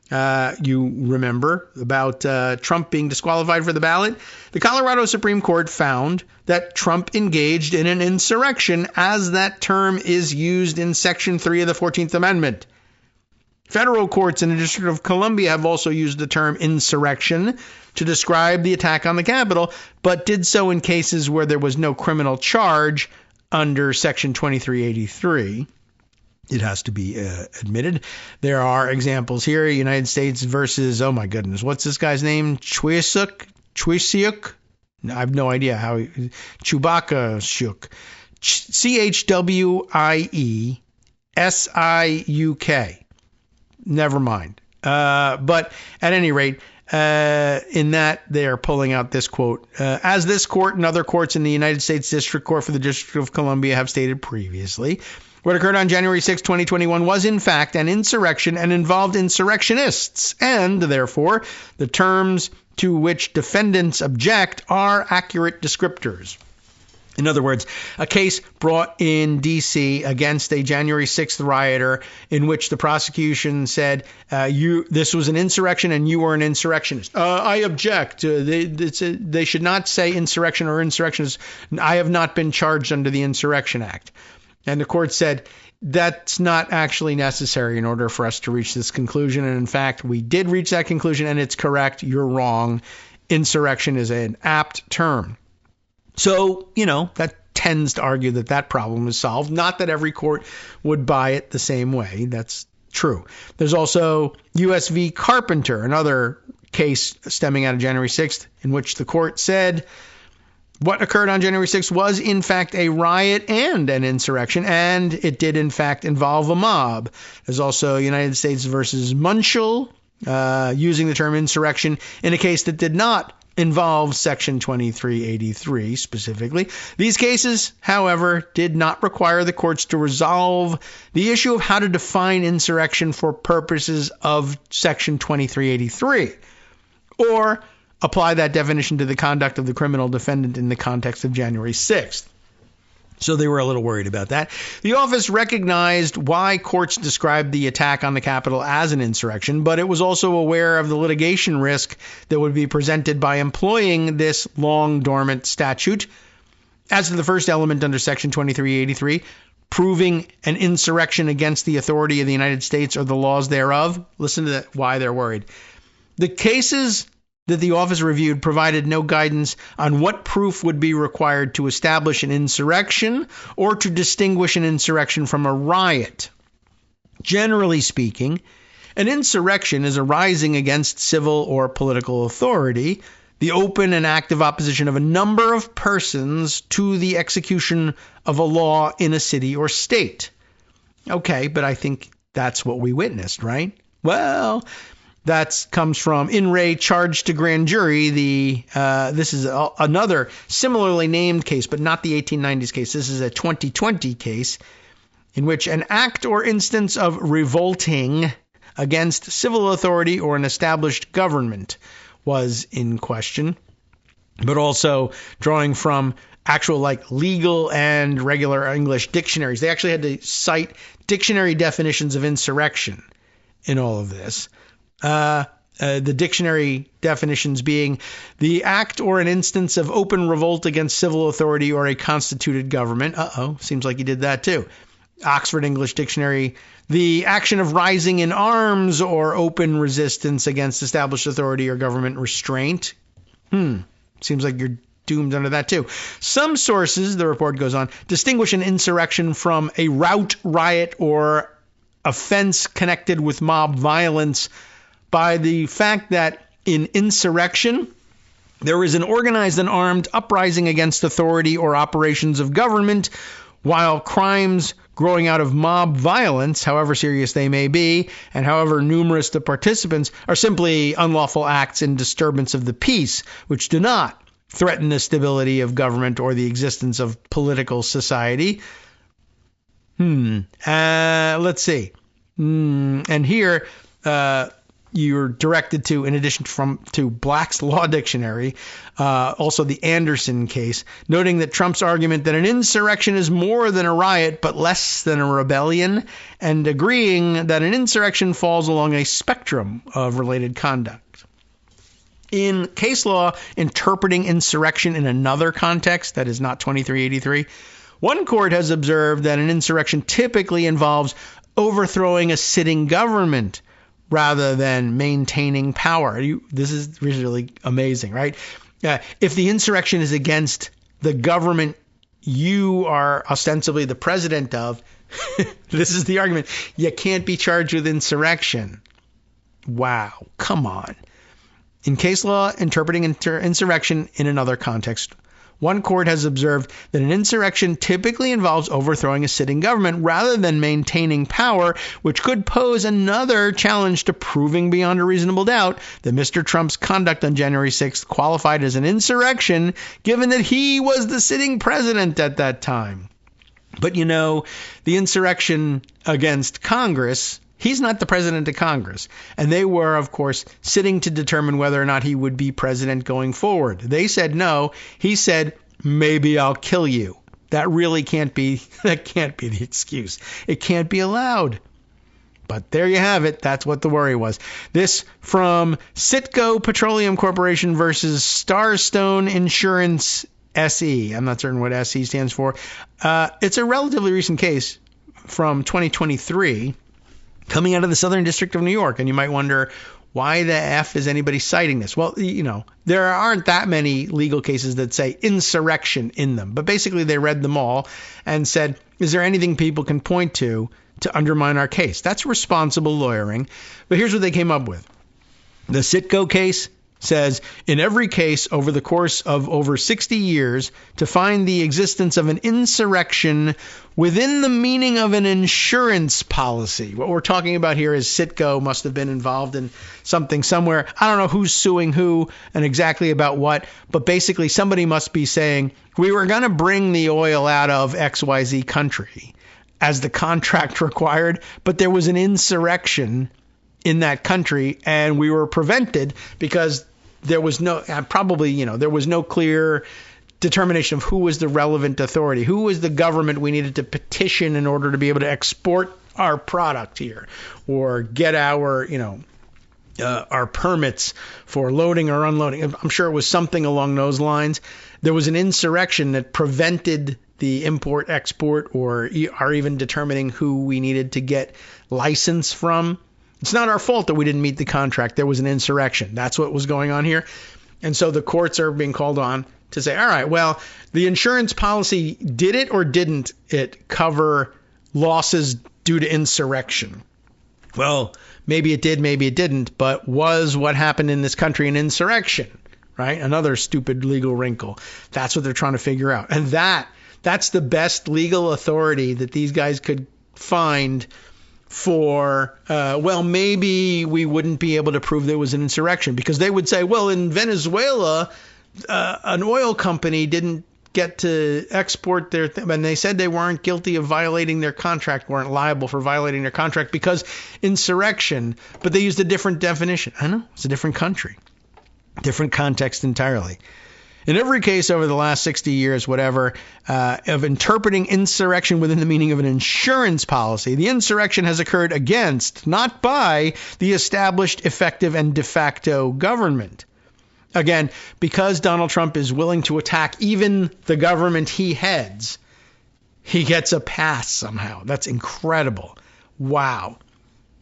you remember about Trump being disqualified for the ballot. The Colorado Supreme Court found that Trump engaged in an insurrection as that term is used in Section 3 of the 14th Amendment. Federal courts in the District of Columbia have also used the term insurrection to describe the attack on the Capitol, but did so in cases where there was no criminal charge under Section 2383. It has to be admitted. There are examples here. United States versus, oh my goodness, what's this guy's name? Chwysiuk? I have no idea how. Chewbacca Shuk. Chwyesiuk. Never mind. But at any rate, in that they are pulling out this quote, as this court and other courts in the United States District Court for the District of Columbia have stated previously, what occurred on January 6, 2021 was in fact an insurrection and involved insurrectionists, and therefore the terms to which defendants object are accurate descriptors. In other words, a case brought in D.C. against a January 6th rioter in which the prosecution said, this was an insurrection and you were an insurrectionist. I object. They should not say insurrection or insurrectionist. I have not been charged under the Insurrection Act. And the court said, that's not actually necessary in order for us to reach this conclusion. And in fact, we did reach that conclusion, and it's correct. You're wrong. Insurrection is an apt term. So, that tends to argue that that problem is solved. Not that every court would buy it the same way. That's true. There's also U.S. v. Carpenter, another case stemming out of January 6th, in which the court said what occurred on January 6th was, in fact, a riot and an insurrection, and it did, in fact, involve a mob. There's also United States versus Munchel, using the term insurrection in a case that did not involve Section 2383 specifically. These cases, however, did not require the courts to resolve the issue of how to define insurrection for purposes of Section 2383, or apply that definition to the conduct of the criminal defendant in the context of January 6th. So they were a little worried about that. The office recognized why courts described the attack on the Capitol as an insurrection, but it was also aware of the litigation risk that would be presented by employing this long dormant statute. As to the first element under Section 2383, proving an insurrection against the authority of the United States or the laws thereof, listen to why they're worried. The cases that the office reviewed provided no guidance on what proof would be required to establish an insurrection or to distinguish an insurrection from a riot. Generally speaking, an insurrection is a rising against civil or political authority, the open and active opposition of a number of persons to the execution of a law in a city or state. Okay, but I think that's what we witnessed, right? Well, that comes from In Re Charge to Grand Jury. This is another similarly named case, but not the 1890s case. This is a 2020 case in which an act or instance of revolting against civil authority or an established government was in question, but also drawing from actual legal and regular English dictionaries. They actually had to cite dictionary definitions of insurrection in all of this. The dictionary definitions being the act or an instance of open revolt against civil authority or a constituted government. Seems like he did that too. Oxford English Dictionary, the action of rising in arms or open resistance against established authority or government restraint. Seems like you're doomed under that too. Some sources, the report goes on, distinguish an insurrection from a rout, riot, or offense connected with mob violence by the fact that in insurrection, there is an organized and armed uprising against authority or operations of government, while crimes growing out of mob violence, however serious they may be, and however numerous the participants, are simply unlawful acts in disturbance of the peace, which do not threaten the stability of government or the existence of political society. Let's see. And here, you're directed to, in addition to Black's Law Dictionary, also the Anderson case, noting that Trump's argument that an insurrection is more than a riot but less than a rebellion, and agreeing that an insurrection falls along a spectrum of related conduct. In case law interpreting insurrection in another context, that is not 2383, one court has observed that an insurrection typically involves overthrowing a sitting government rather than maintaining power. This is really amazing, right? If the insurrection is against the government you are ostensibly the president of, this is the argument, you can't be charged with insurrection. Wow, come on. In case law interpreting insurrection in another context, one court has observed that an insurrection typically involves overthrowing a sitting government rather than maintaining power, which could pose another challenge to proving beyond a reasonable doubt that Mr. Trump's conduct on January 6th qualified as an insurrection, given that he was the sitting president at that time. But the insurrection against Congress, he's not the president of Congress. And they were, of course, sitting to determine whether or not he would be president going forward. They said no. He said, maybe I'll kill you. That can't be the excuse. It can't be allowed. But there you have it. That's what the worry was. This from Citgo Petroleum Corporation versus Starstone Insurance SE. I'm not certain what SE stands for. It's a relatively recent case from 2023. Coming out of the Southern District of New York. And you might wonder, why the F is anybody citing this? Well, there aren't that many legal cases that say insurrection in them. But basically, they read them all and said, is there anything people can point to undermine our case? That's responsible lawyering. But here's what they came up with. The Citgo case says, in every case over the course of over 60 years, to find the existence of an insurrection within the meaning of an insurance policy. What we're talking about here is Citgo must have been involved in something somewhere. I don't know who's suing who and exactly about what, but basically somebody must be saying, we were going to bring the oil out of XYZ country as the contract required, but there was an insurrection in that country, and we were prevented because there was no clear determination of who was the relevant authority, who was the government we needed to petition in order to be able to export our product here or get our permits for loading or unloading. I'm sure it was something along those lines. There was an insurrection that prevented the import, export, or even determining who we needed to get license from. It's not our fault that we didn't meet the contract. There was an insurrection. That's what was going on here. And so the courts are being called on to say, all right, well, the insurance policy, did it or didn't it cover losses due to insurrection? Well, maybe it did, maybe it didn't. But was what happened in this country an insurrection? Right? Another stupid legal wrinkle. That's what they're trying to figure out. And that's the best legal authority that these guys could find for, maybe we wouldn't be able to prove there was an insurrection, because they would say, well, in Venezuela, an oil company didn't get to export their and they said they weren't guilty of violating their contract, weren't liable for violating their contract because insurrection, but they used a different definition. I know, it's a different country, different context entirely. In every case over the last 60 years, whatever, of interpreting insurrection within the meaning of an insurance policy, the insurrection has occurred against, not by, the established, effective, and de facto government. Again, because Donald Trump is willing to attack even the government he heads, he gets a pass somehow. That's incredible. Wow.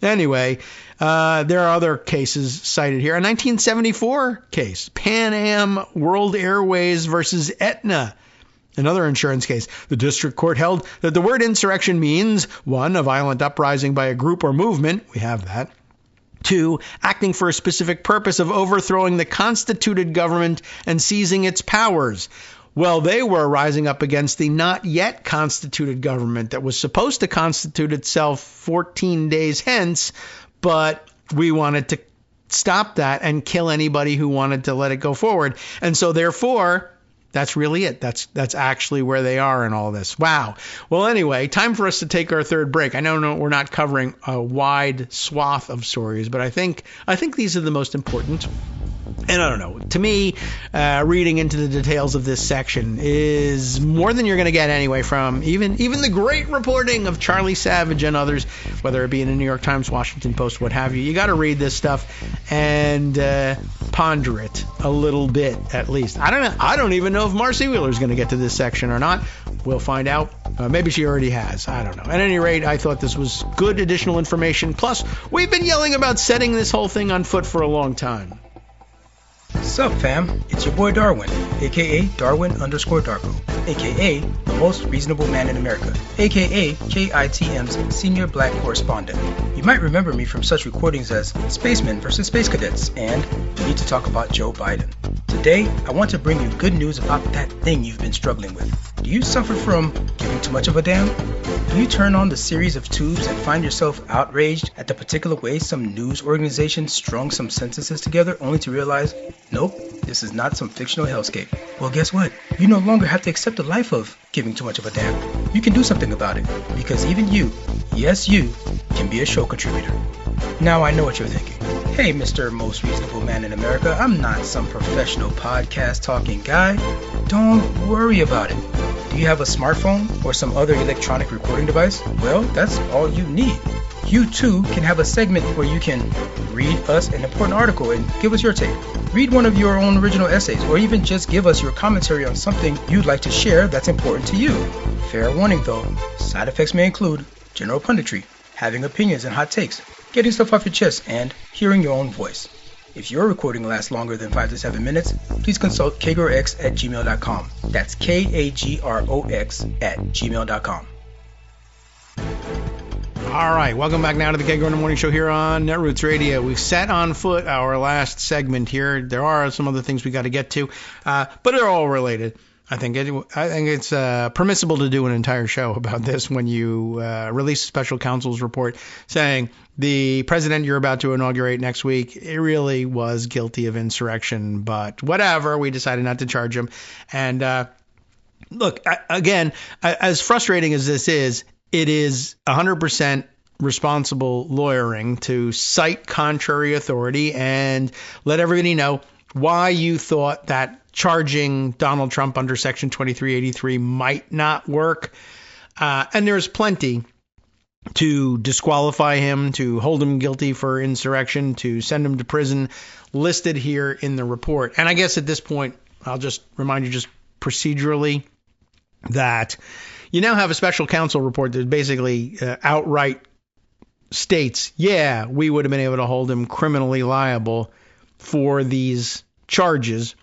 Anyway, there are other cases cited here. A 1974 case, Pan Am World Airways versus Aetna, another insurance case. The district court held that the word insurrection means, 1, a violent uprising by a group or movement. We have that. 2, acting for a specific purpose of overthrowing the constituted government and seizing its powers. Well, they were rising up against the not yet constituted government that was supposed to constitute itself 14 days hence, but we wanted to stop that and kill anybody who wanted to let it go forward. And so therefore, that's really it. That's actually where they are in all this. Wow. Well, anyway, time for us to take our third break. I know we're not covering a wide swath of stories, but I think these are the most important. And I don't know, to me, reading into the details of this section is more than you're going to get anyway from even the great reporting of Charlie Savage and others, whether it be in the New York Times, Washington Post, what have you. You got to read this stuff and ponder it a little bit, at least. I don't know. I don't even know if Marcy Wheeler is going to get to this section or not. We'll find out. Maybe she already has. I don't know. At any rate, I thought this was good additional information. Plus, we've been yelling about setting this whole thing on foot for a long time. Sup fam, it's your boy Darwin, aka Darwin_Darko, aka the most reasonable man in America, aka KITM's senior black correspondent. You might remember me from such recordings as Spacemen vs. Space Cadets and We Need to Talk About Joe Biden. Today, I want to bring you good news about that thing you've been struggling with. Do you suffer from giving too much of a damn? Do you turn on the series of tubes and find yourself outraged at the particular way some news organization strung some sentences together only to realize, nope, this is not some fictional hellscape? Well, guess what? You no longer have to accept the life of giving too much of a damn. You can do something about it, because even you, yes you, can be a show contributor. Now I know what you're thinking. Hey, Mr. Most Reasonable Man in America, I'm not some professional podcast talking guy. Don't worry about it. Do you have a smartphone or some other electronic recording device? Well, that's all you need. You too can have a segment where you can read us an important article and give us your take. Read one of your own original essays, or even just give us your commentary on something you'd like to share that's important to you. Fair warning though, side effects may include general punditry, having opinions and hot takes, getting stuff off your chest, and hearing your own voice. If your recording lasts longer than 5 to 7 minutes, please consult kagrox@gmail.com. That's KAGROX@gmail.com. All right, welcome back now to the Kagro in the Morning Show here on Netroots Radio. We've set on foot our last segment here. There are some other things we got to get to, but they're all related. I think it's permissible to do an entire show about this when you release a special counsel's report saying the president you're about to inaugurate next week, it really was guilty of insurrection, but whatever, we decided not to charge him. And look, again, as frustrating as this is, it is 100% responsible lawyering to cite contrary authority and let everybody know why you thought that charging Donald Trump under Section 2383 might not work. And there's plenty to disqualify him, to hold him guilty for insurrection, to send him to prison, listed here in the report. And I guess at this point, I'll just remind you just procedurally that you now have a special counsel report that basically outright states, yeah, we would have been able to hold him criminally liable for these charges.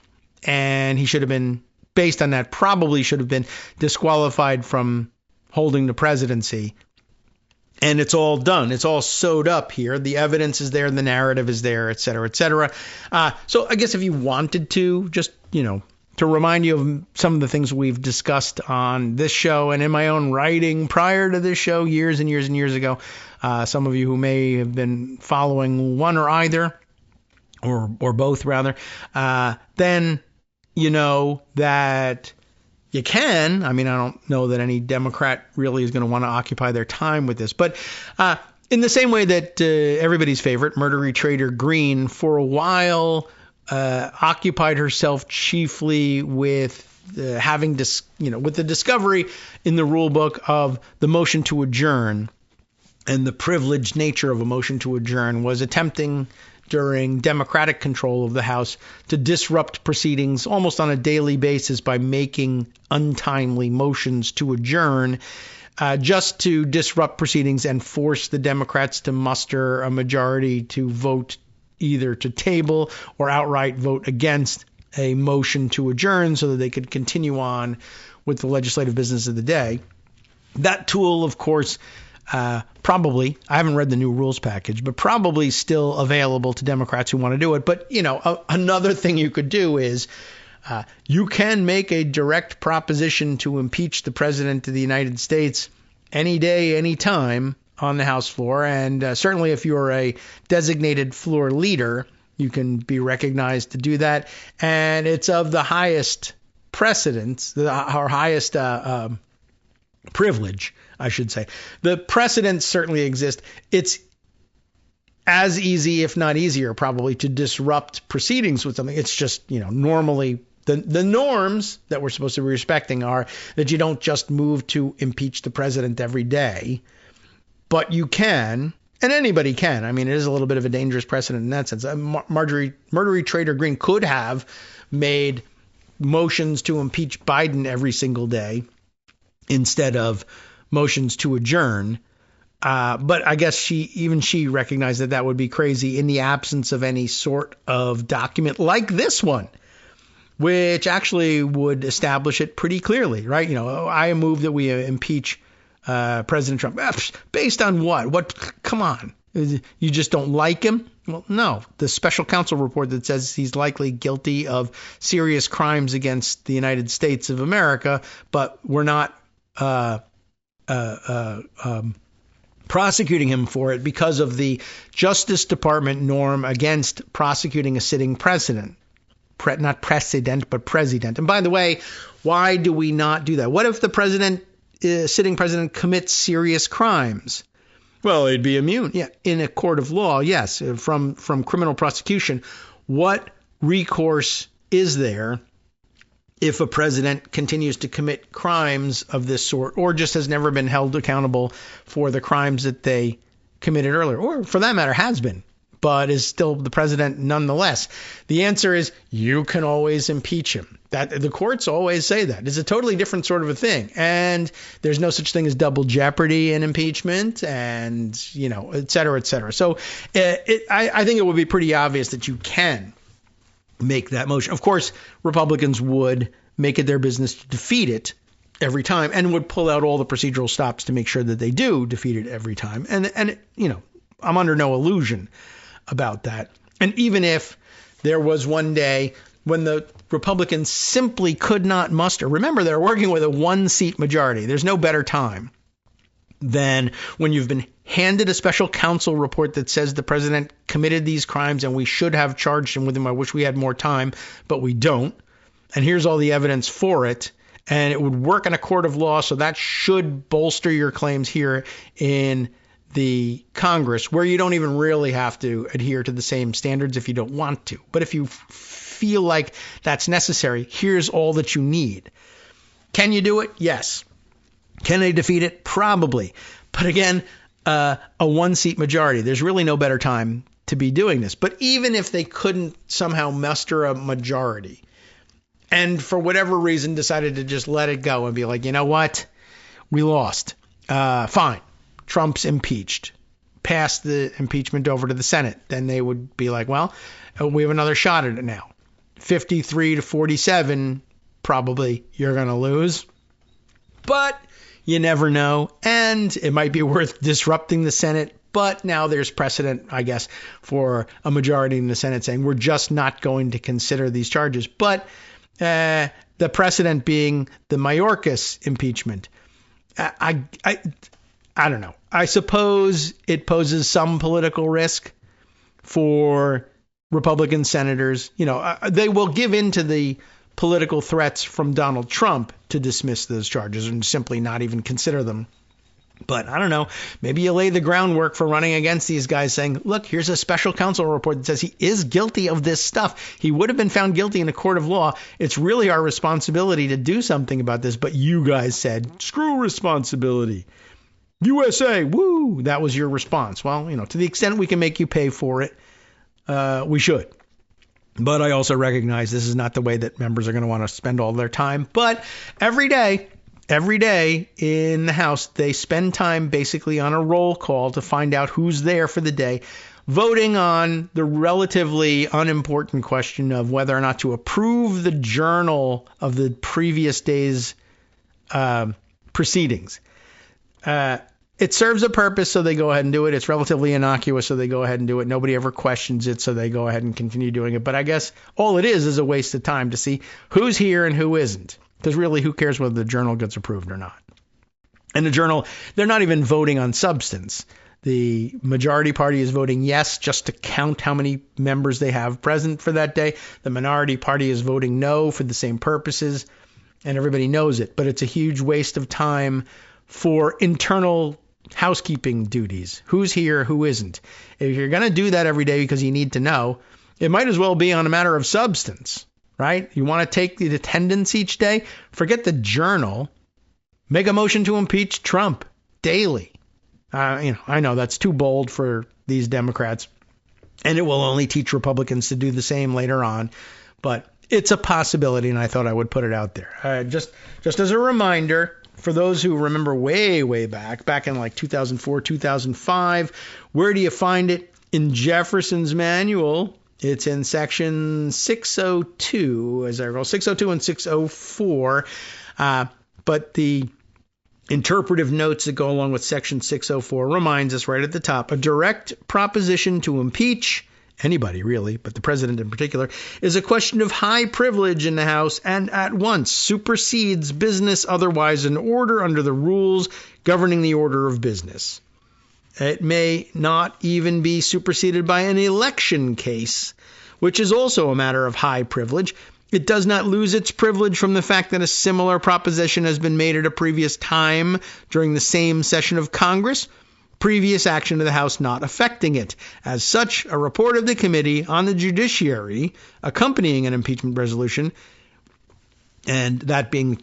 And he should have been, based on that, probably should have been disqualified from holding the presidency. And it's all done. It's all sewed up here. The evidence is there. The narrative is there, et cetera, et cetera. So I guess if you wanted to, just, to remind you of some of the things we've discussed on this show and in my own writing prior to this show years and years and years ago, some of you who may have been following one or either, or both rather, then you know that You can. I mean, I don't know that any Democrat really is going to want to occupy their time with this. But in the same way that everybody's favorite, Murdery Trader Greene, for a while occupied herself chiefly with with the discovery in the rule book of the motion to adjourn, and the privileged nature of a motion to adjourn, was attempting during Democratic control of the House to disrupt proceedings almost on a daily basis by making untimely motions to adjourn, just to disrupt proceedings and force the Democrats to muster a majority to vote either to table or outright vote against a motion to adjourn so that they could continue on with the legislative business of the day. That tool, of course, probably, I haven't read the new rules package, but probably still available to Democrats who want to do it. But, another thing you could do is you can make a direct proposition to impeach the president of the United States any day, any time on the House floor. And certainly if you're a designated floor leader, you can be recognized to do that. And it's of the highest precedence, our highest privilege, I should say. The precedents certainly exist. It's as easy, if not easier, probably, to disrupt proceedings with something. It's just, normally the norms that we're supposed to be respecting are that you don't just move to impeach the president every day, but you can. And anybody can. I mean, it is a little bit of a dangerous precedent in that sense. Murdery Trader Greene could have made motions to impeach Biden every single day instead of motions to adjourn. But I guess she recognized that would be crazy in the absence of any sort of document like this one, which actually would establish it pretty clearly, right? I move that we impeach President Trump. Based on what? Come on. You just don't like him? Well, no. The special counsel report that says he's likely guilty of serious crimes against the United States of America, but we're not prosecuting him for it because of the Justice Department norm against prosecuting a sitting president. Not precedent, but president. And by the way, why do we not do that? What if the sitting president commits serious crimes? Well, he'd be immune. Yeah, in a court of law, yes, from criminal prosecution. What recourse is there if a president continues to commit crimes of this sort, or just has never been held accountable for the crimes that they committed earlier, or for that matter has been, but is still the president nonetheless? The answer is you can always impeach him. That the courts always say that. It's a totally different sort of a thing. And there's no such thing as double jeopardy in impeachment, and, et cetera, et cetera. So I think it would be pretty obvious that you can make that motion. Of course, Republicans would make it their business to defeat it every time and would pull out all the procedural stops to make sure that they do defeat it every time. And I'm under no illusion about that. And even if there was one day when the Republicans simply could not muster, remember, they're working with a 1-seat majority. There's no better time than when you've been handed a special counsel report that says the president committed these crimes and we should have charged him with them. I wish we had more time, but we don't. And here's all the evidence for it. And it would work in a court of law. So that should bolster your claims here in the Congress, where you don't even really have to adhere to the same standards if you don't want to. But if you feel like that's necessary, here's all that you need. Can you do it? Yes. Can they defeat it? Probably. But again, a 1-seat majority. There's really no better time to be doing this. But even if they couldn't somehow muster a majority and for whatever reason decided to just let it go and be like, you know what? We lost. Fine. Trump's impeached. Pass the impeachment over to the Senate. Then they would be like, well, we have another shot at it now. 53-47, probably you're going to lose. But you never know. And it might be worth disrupting the Senate. But now there's precedent, I guess, for a majority in the Senate saying we're just not going to consider these charges. But the precedent being the Mayorkas impeachment. I don't know. I suppose it poses some political risk for Republican senators. They will give in to the political threats from Donald Trump to dismiss those charges and simply not even consider them. But I don't know, maybe you lay the groundwork for running against these guys saying, look, here's a special counsel report that says he is guilty of this stuff. He would have been found guilty in a court of law. It's really our responsibility to do something about this. But you guys said, screw responsibility. USA, woo, that was your response. Well, to the extent we can make you pay for it, we should. But I also recognize this is not the way that members are going to want to spend all their time. But every day in the House, they spend time basically on a roll call to find out who's there for the day, voting on the relatively unimportant question of whether or not to approve the journal of the previous day's proceedings. It serves a purpose, so they go ahead and do it. It's relatively innocuous, so they go ahead and do it. Nobody ever questions it, so they go ahead and continue doing it. But I guess all it is a waste of time to see who's here and who isn't. Because really, who cares whether the journal gets approved or not? And the journal, they're not even voting on substance. The majority party is voting yes just to count how many members they have present for that day. The minority party is voting no for the same purposes. And everybody knows it. But it's a huge waste of time for internal housekeeping duties. Who's here, who isn't? If you're going to do that every day because you need to know, it might as well be on a matter of substance. Right? You want to take the attendance each day? Forget the journal. Make a motion to impeach Trump daily. I know that's too bold for these Democrats, and it will only teach Republicans to do the same later on. But it's a possibility, and I thought I would put it out there. Just as a reminder, for those who remember way back in like 2004, 2005, where do you find it? In Jefferson's manual. It's in section 602, as I recall, 602 and 604. But the interpretive notes that go along with section 604 reminds us right at the top, a direct proposition to impeach anybody really, but the president in particular, is a question of high privilege in the House and at once supersedes business otherwise in order under the rules governing the order of business. It may not even be superseded by an election case, which is also a matter of high privilege. It does not lose its privilege from the fact that a similar proposition has been made at a previous time during the same session of Congress, previous action of the House not affecting it. As such, a report of the Committee on the Judiciary accompanying an impeachment resolution, and that being,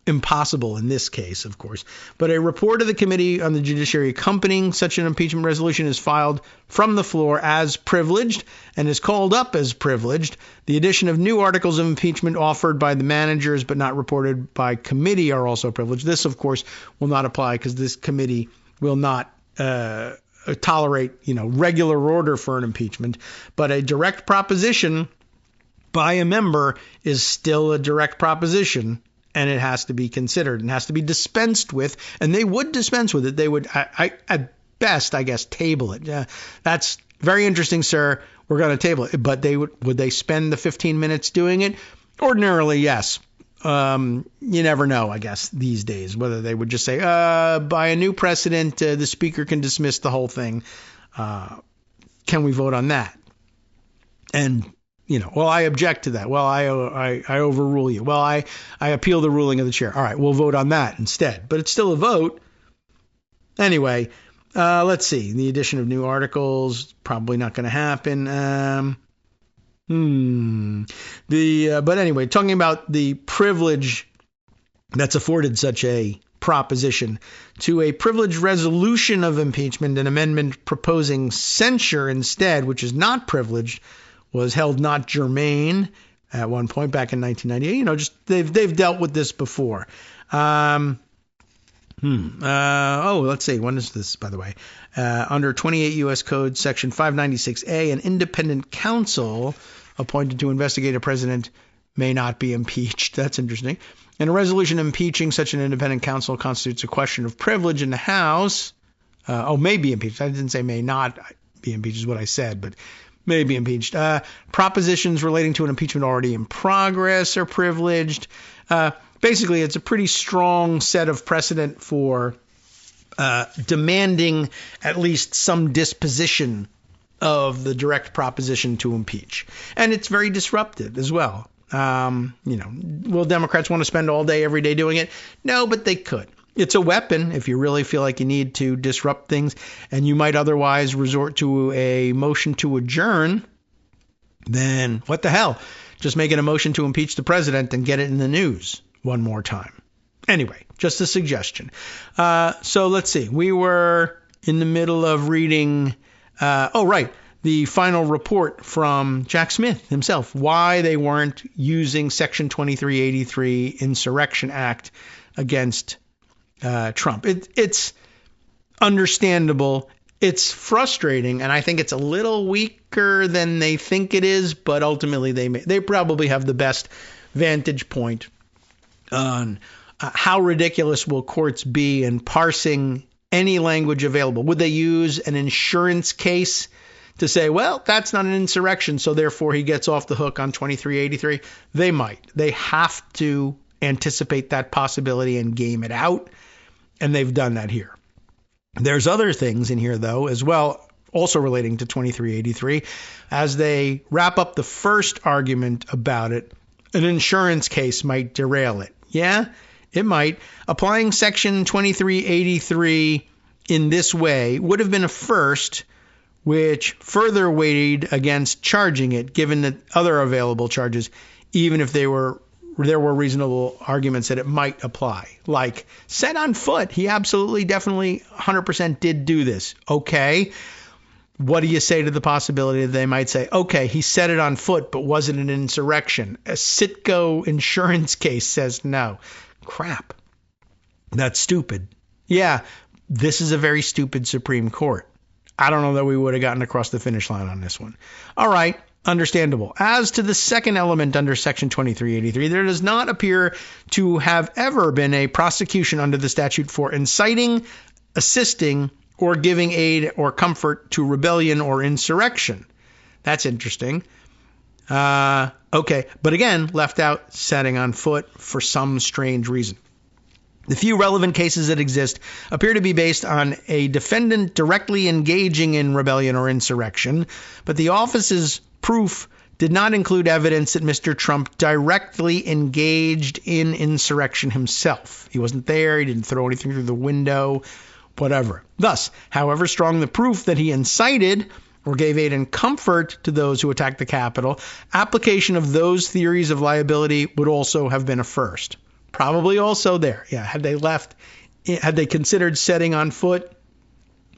impossible in this case, of course. But a report of the Committee on the Judiciary accompanying such an impeachment resolution is filed from the floor as privileged and is called up as privileged. The addition of new articles of impeachment offered by the managers but not reported by committee are also privileged. This, of course, will not apply because this committee will not tolerate, regular order for an impeachment. But a direct proposition by a member is still a direct proposition, and it has to be considered and has to be dispensed with. And they would dispense with it. They would, at best, I guess, table it. That's very interesting, sir. We're going to table it. But would they spend the 15 minutes doing it? Ordinarily, yes. You never know, I guess, these days, whether they would just say, by a new precedent, the speaker can dismiss the whole thing. Can we vote on that? And well, I object to that. Well, I overrule you. Well, I appeal the ruling of the chair. All right, we'll vote on that instead. But it's still a vote. Anyway, let's see. The addition of new articles, probably not going to happen. But anyway, talking about the privilege that's afforded such a proposition to a privileged resolution of impeachment, an amendment proposing censure instead, which is not privileged, was held not germane at one point back in 1998. They've dealt with this before. Let's see. When is this, by the way? Under 28 U.S. Code Section 596A, an independent counsel appointed to investigate a president may not be impeached. That's interesting. And a resolution impeaching such an independent counsel constitutes a question of privilege in the House. May be impeached. I didn't say may not be impeached is what I said, but may be impeached. Propositions relating to an impeachment already in progress are privileged. Basically, it's a pretty strong set of precedent for demanding at least some disposition of the direct proposition to impeach. And it's very disruptive as well. Will Democrats want to spend all day, every day doing it? No, but they could. It's a weapon if you really feel like you need to disrupt things, and you might otherwise resort to a motion to adjourn. Then what the hell? Just make it a motion to impeach the president and get it in the news one more time. Anyway, just a suggestion. So let's see. We were in the middle of reading, the final report from Jack Smith himself, why they weren't using Section 2383 Insurrection Act against Trump. It's understandable. It's frustrating, and I think it's a little weaker than they think it is, but ultimately they probably have the best vantage point on how ridiculous will courts be in parsing any language available. Would they use an insurance case to say, well, that's not an insurrection, so therefore he gets off the hook on 2383? They might. They have to anticipate that possibility and game it out, and they've done that here. There's other things in here, though, as well, also relating to 2383. As they wrap up the first argument about it, an insurance case might derail it. Yeah, it might. Applying Section 2383 in this way would have been a first, which further weighed against charging it, given the other available charges, even if there were reasonable arguments that it might apply. Like, set on foot. He absolutely, definitely, 100% did do this. Okay. What do you say to the possibility that they might say, okay, he set it on foot, but wasn't an insurrection? A Citgo insurance case says no. Crap. That's stupid. Yeah, this is a very stupid Supreme Court. I don't know that we would have gotten across the finish line on this one. All right. Understandable. As to the second element under Section 2383, there does not appear to have ever been a prosecution under the statute for inciting, assisting, or giving aid or comfort to rebellion or insurrection. That's interesting. Okay. But again, left out setting on foot for some strange reason. The few relevant cases that exist appear to be based on a defendant directly engaging in rebellion or insurrection, but the office's proof did not include evidence that Mr. Trump directly engaged in insurrection himself. He wasn't there. He didn't throw anything through the window, whatever. Thus, however strong the proof that he incited or gave aid and comfort to those who attacked the Capitol, application of those theories of liability would also have been a first. Probably also there. Yeah, had they considered setting on foot,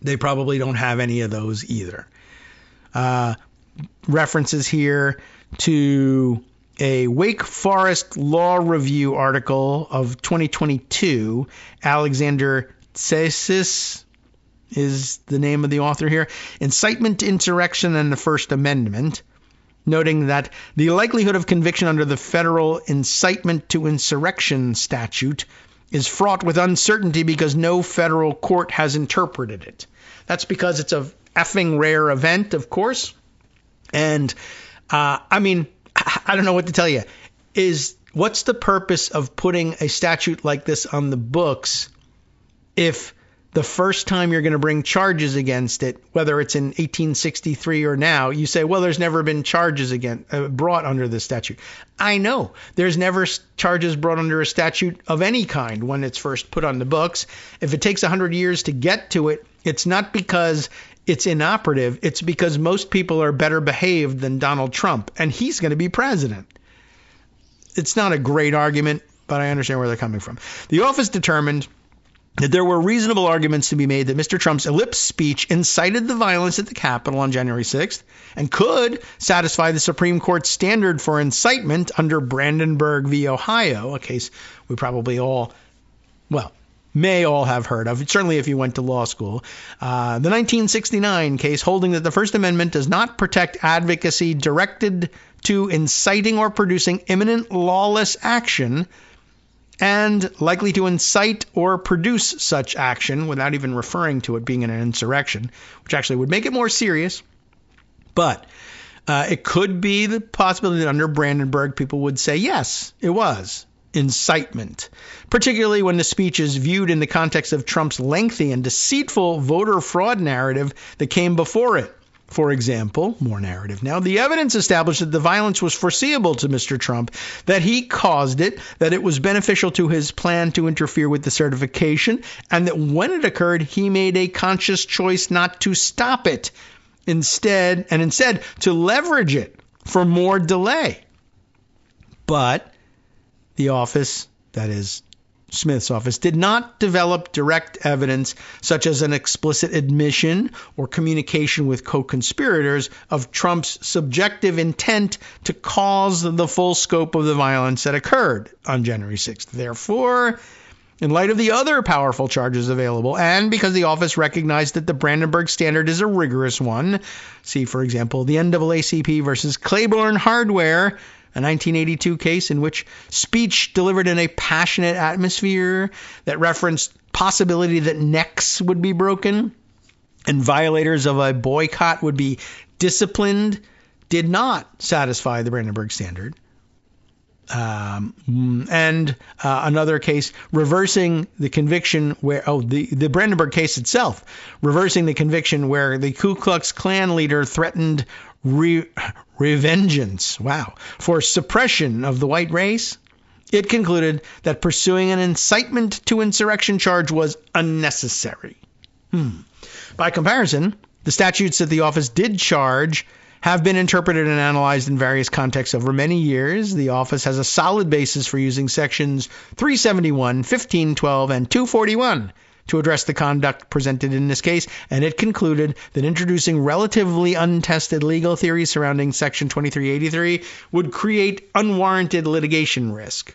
they probably don't have any of those either. References here to a Wake Forest Law Review article of 2022. Alexander Tsesis is the name of the author here. Incitement to Insurrection and the First Amendment, noting that the likelihood of conviction under the federal incitement to insurrection statute is fraught with uncertainty because no federal court has interpreted it. That's because it's a effing rare event, of course. And I don't know what to tell you. What's the purpose of putting a statute like this on the books if the first time you're going to bring charges against it, whether it's in 1863 or now, you say, well, there's never been charges brought under this statute. I know there's never charges brought under a statute of any kind when it's first put on the books. If it takes 100 years to get to it, it's not because it's inoperative. It's because most people are better behaved than Donald Trump, and he's going to be president. It's not a great argument, but I understand where they're coming from. The office determined that there were reasonable arguments to be made that Mr. Trump's ellipse speech incited the violence at the Capitol on January 6th and could satisfy the Supreme Court standard for incitement under Brandenburg v. Ohio, a case we probably may all have heard of, certainly if you went to law school. The 1969 case holding that the First Amendment does not protect advocacy directed to inciting or producing imminent lawless action and likely to incite or produce such action without even referring to it being an insurrection, which actually would make it more serious. But it could be the possibility that under Brandenburg, people would say, yes, it was incitement, particularly when the speech is viewed in the context of Trump's lengthy and deceitful voter fraud narrative that came before it. For example, more narrative now, the evidence established that the violence was foreseeable to Mr. Trump, that he caused it, that it was beneficial to his plan to interfere with the certification, and that when it occurred, he made a conscious choice not to stop it, instead to leverage it for more delay. But the office, that is Smith's office, did not develop direct evidence such as an explicit admission or communication with co-conspirators of Trump's subjective intent to cause the full scope of the violence that occurred on January 6th. Therefore, in light of the other powerful charges available, and because the office recognized that the Brandenburg Standard is a rigorous one, see, for example, the NAACP versus Claiborne Hardware, a 1982 case in which speech delivered in a passionate atmosphere that referenced possibility that necks would be broken and violators of a boycott would be disciplined, did not satisfy the Brandenburg Standard. And another case reversing the conviction where, the Brandenburg case itself, reversing the conviction where the Ku Klux Klan leader threatened revengeance, for suppression of the white race. It concluded that pursuing an incitement to insurrection charge was unnecessary. By comparison, the statutes that the office did charge have been interpreted and analyzed in various contexts over many years. The office has a solid basis for using sections 371, 1512, and 241 to address the conduct presented in this case, and it concluded that introducing relatively untested legal theories surrounding Section 2383 would create unwarranted litigation risk.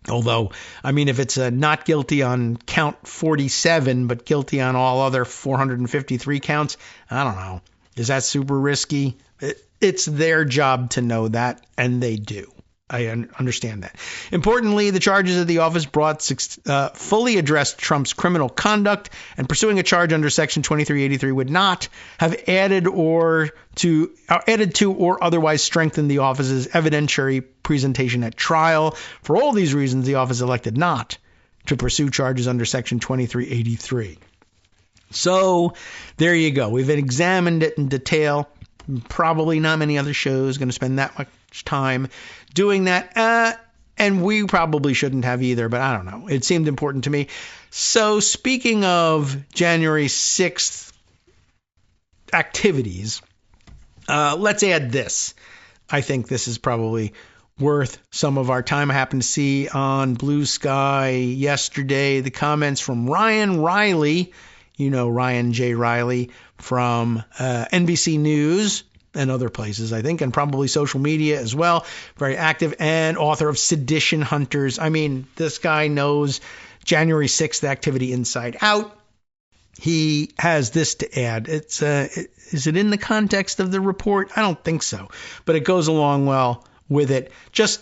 Although, if it's not guilty on count 47, but guilty on all other 453 counts, I don't know. Is that super risky? It's their job to know that, and they do. I understand that. Importantly, the charges that the office brought fully addressed Trump's criminal conduct, and pursuing a charge under Section 2383 would not have added to or otherwise strengthened the office's evidentiary presentation at trial. For all these reasons, the office elected not to pursue charges under Section 2383. So there you go. We've examined it in detail. Probably not many other shows going to spend that much time doing that. And we probably shouldn't have either, but I don't know. It seemed important to me. So speaking of January 6th activities, let's add this. I think this is probably worth some of our time. I happened to see on Blue Sky yesterday the comments from Ryan Riley. You know Ryan J. Riley from NBC News and other places, I think, and probably social media as well. Very active and author of Sedition Hunters. This guy knows January 6th activity inside out. He has this to add. Is it in the context of the report? I don't think so, but it goes along well with it. Just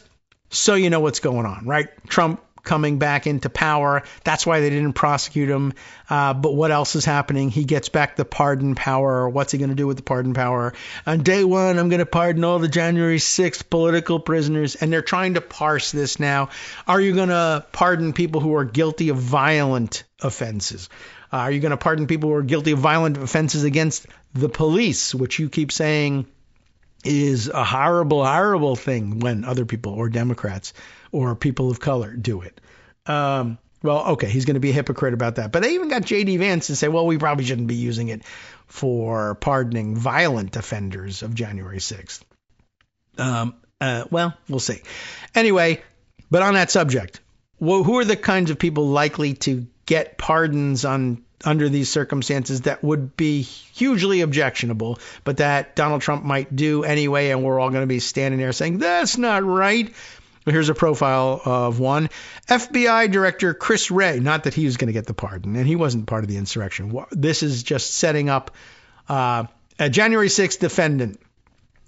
so you know what's going on, right? Trump coming back into power. That's why they didn't prosecute him. But what else is happening? He gets back the pardon power. What's he going to do with the pardon power? On day one, I'm going to pardon all the January 6th political prisoners. And they're trying to parse this now. Are you going to pardon people who are guilty of violent offenses? Are you going to pardon people who are guilty of violent offenses against the police, which you keep saying is a horrible, horrible thing when other people or Democrats or people of color do it? Okay, he's going to be a hypocrite about that. But they even got J.D. Vance to say, well, we probably shouldn't be using it for pardoning violent offenders of January 6th. We'll see. Anyway, but on that subject, who are the kinds of people likely to get pardons under these circumstances that would be hugely objectionable, but that Donald Trump might do anyway, and we're all going to be standing there saying, that's not right? Well, here's a profile of one. FBI Director Chris Wray, not that he was going to get the pardon, and he wasn't part of the insurrection. This is just setting up a January 6th defendant.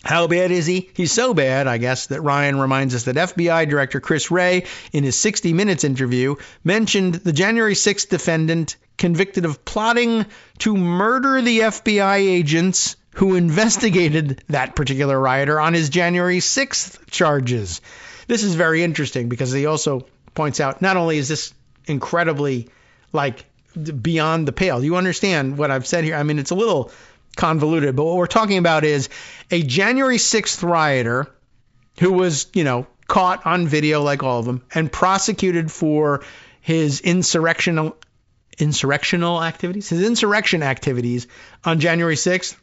How bad is he? He's so bad, I guess, that Ryan reminds us that FBI Director Chris Wray, in his 60 Minutes interview, mentioned the January 6th defendant convicted of plotting to murder the FBI agents who investigated that particular rioter on his January 6th charges. This is very interesting because he also points out not only is this incredibly beyond the pale. You understand what I've said here? It's a little convoluted, but what we're talking about is a January 6th rioter who was, caught on video like all of them and prosecuted for his insurrection activities on January 6th,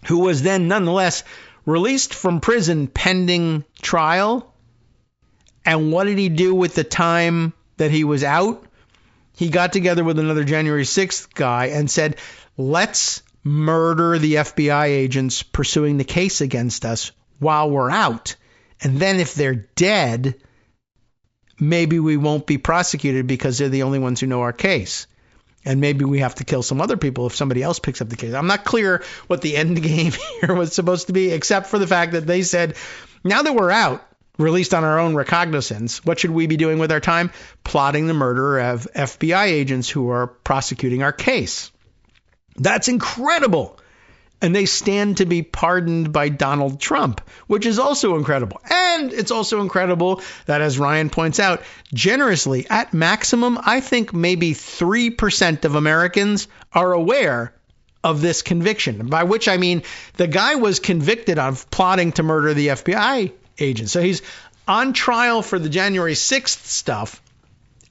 who was then nonetheless released from prison pending trial. And what did he do with the time that he was out? He got together with another January 6th guy and said, let's murder the FBI agents pursuing the case against us while we're out. And then if they're dead, maybe we won't be prosecuted because they're the only ones who know our case. And maybe we have to kill some other people if somebody else picks up the case. I'm not clear what the end game here was supposed to be, except for the fact that they said, now that we're out, released on our own recognizance, what should we be doing with our time? Plotting the murder of FBI agents who are prosecuting our case. That's incredible. And they stand to be pardoned by Donald Trump, which is also incredible. And it's also incredible that, as Ryan points out, generously, at maximum, I think maybe 3% of Americans are aware of this conviction, by which I mean the guy was convicted of plotting to murder the FBI agent. So he's on trial for the January 6th stuff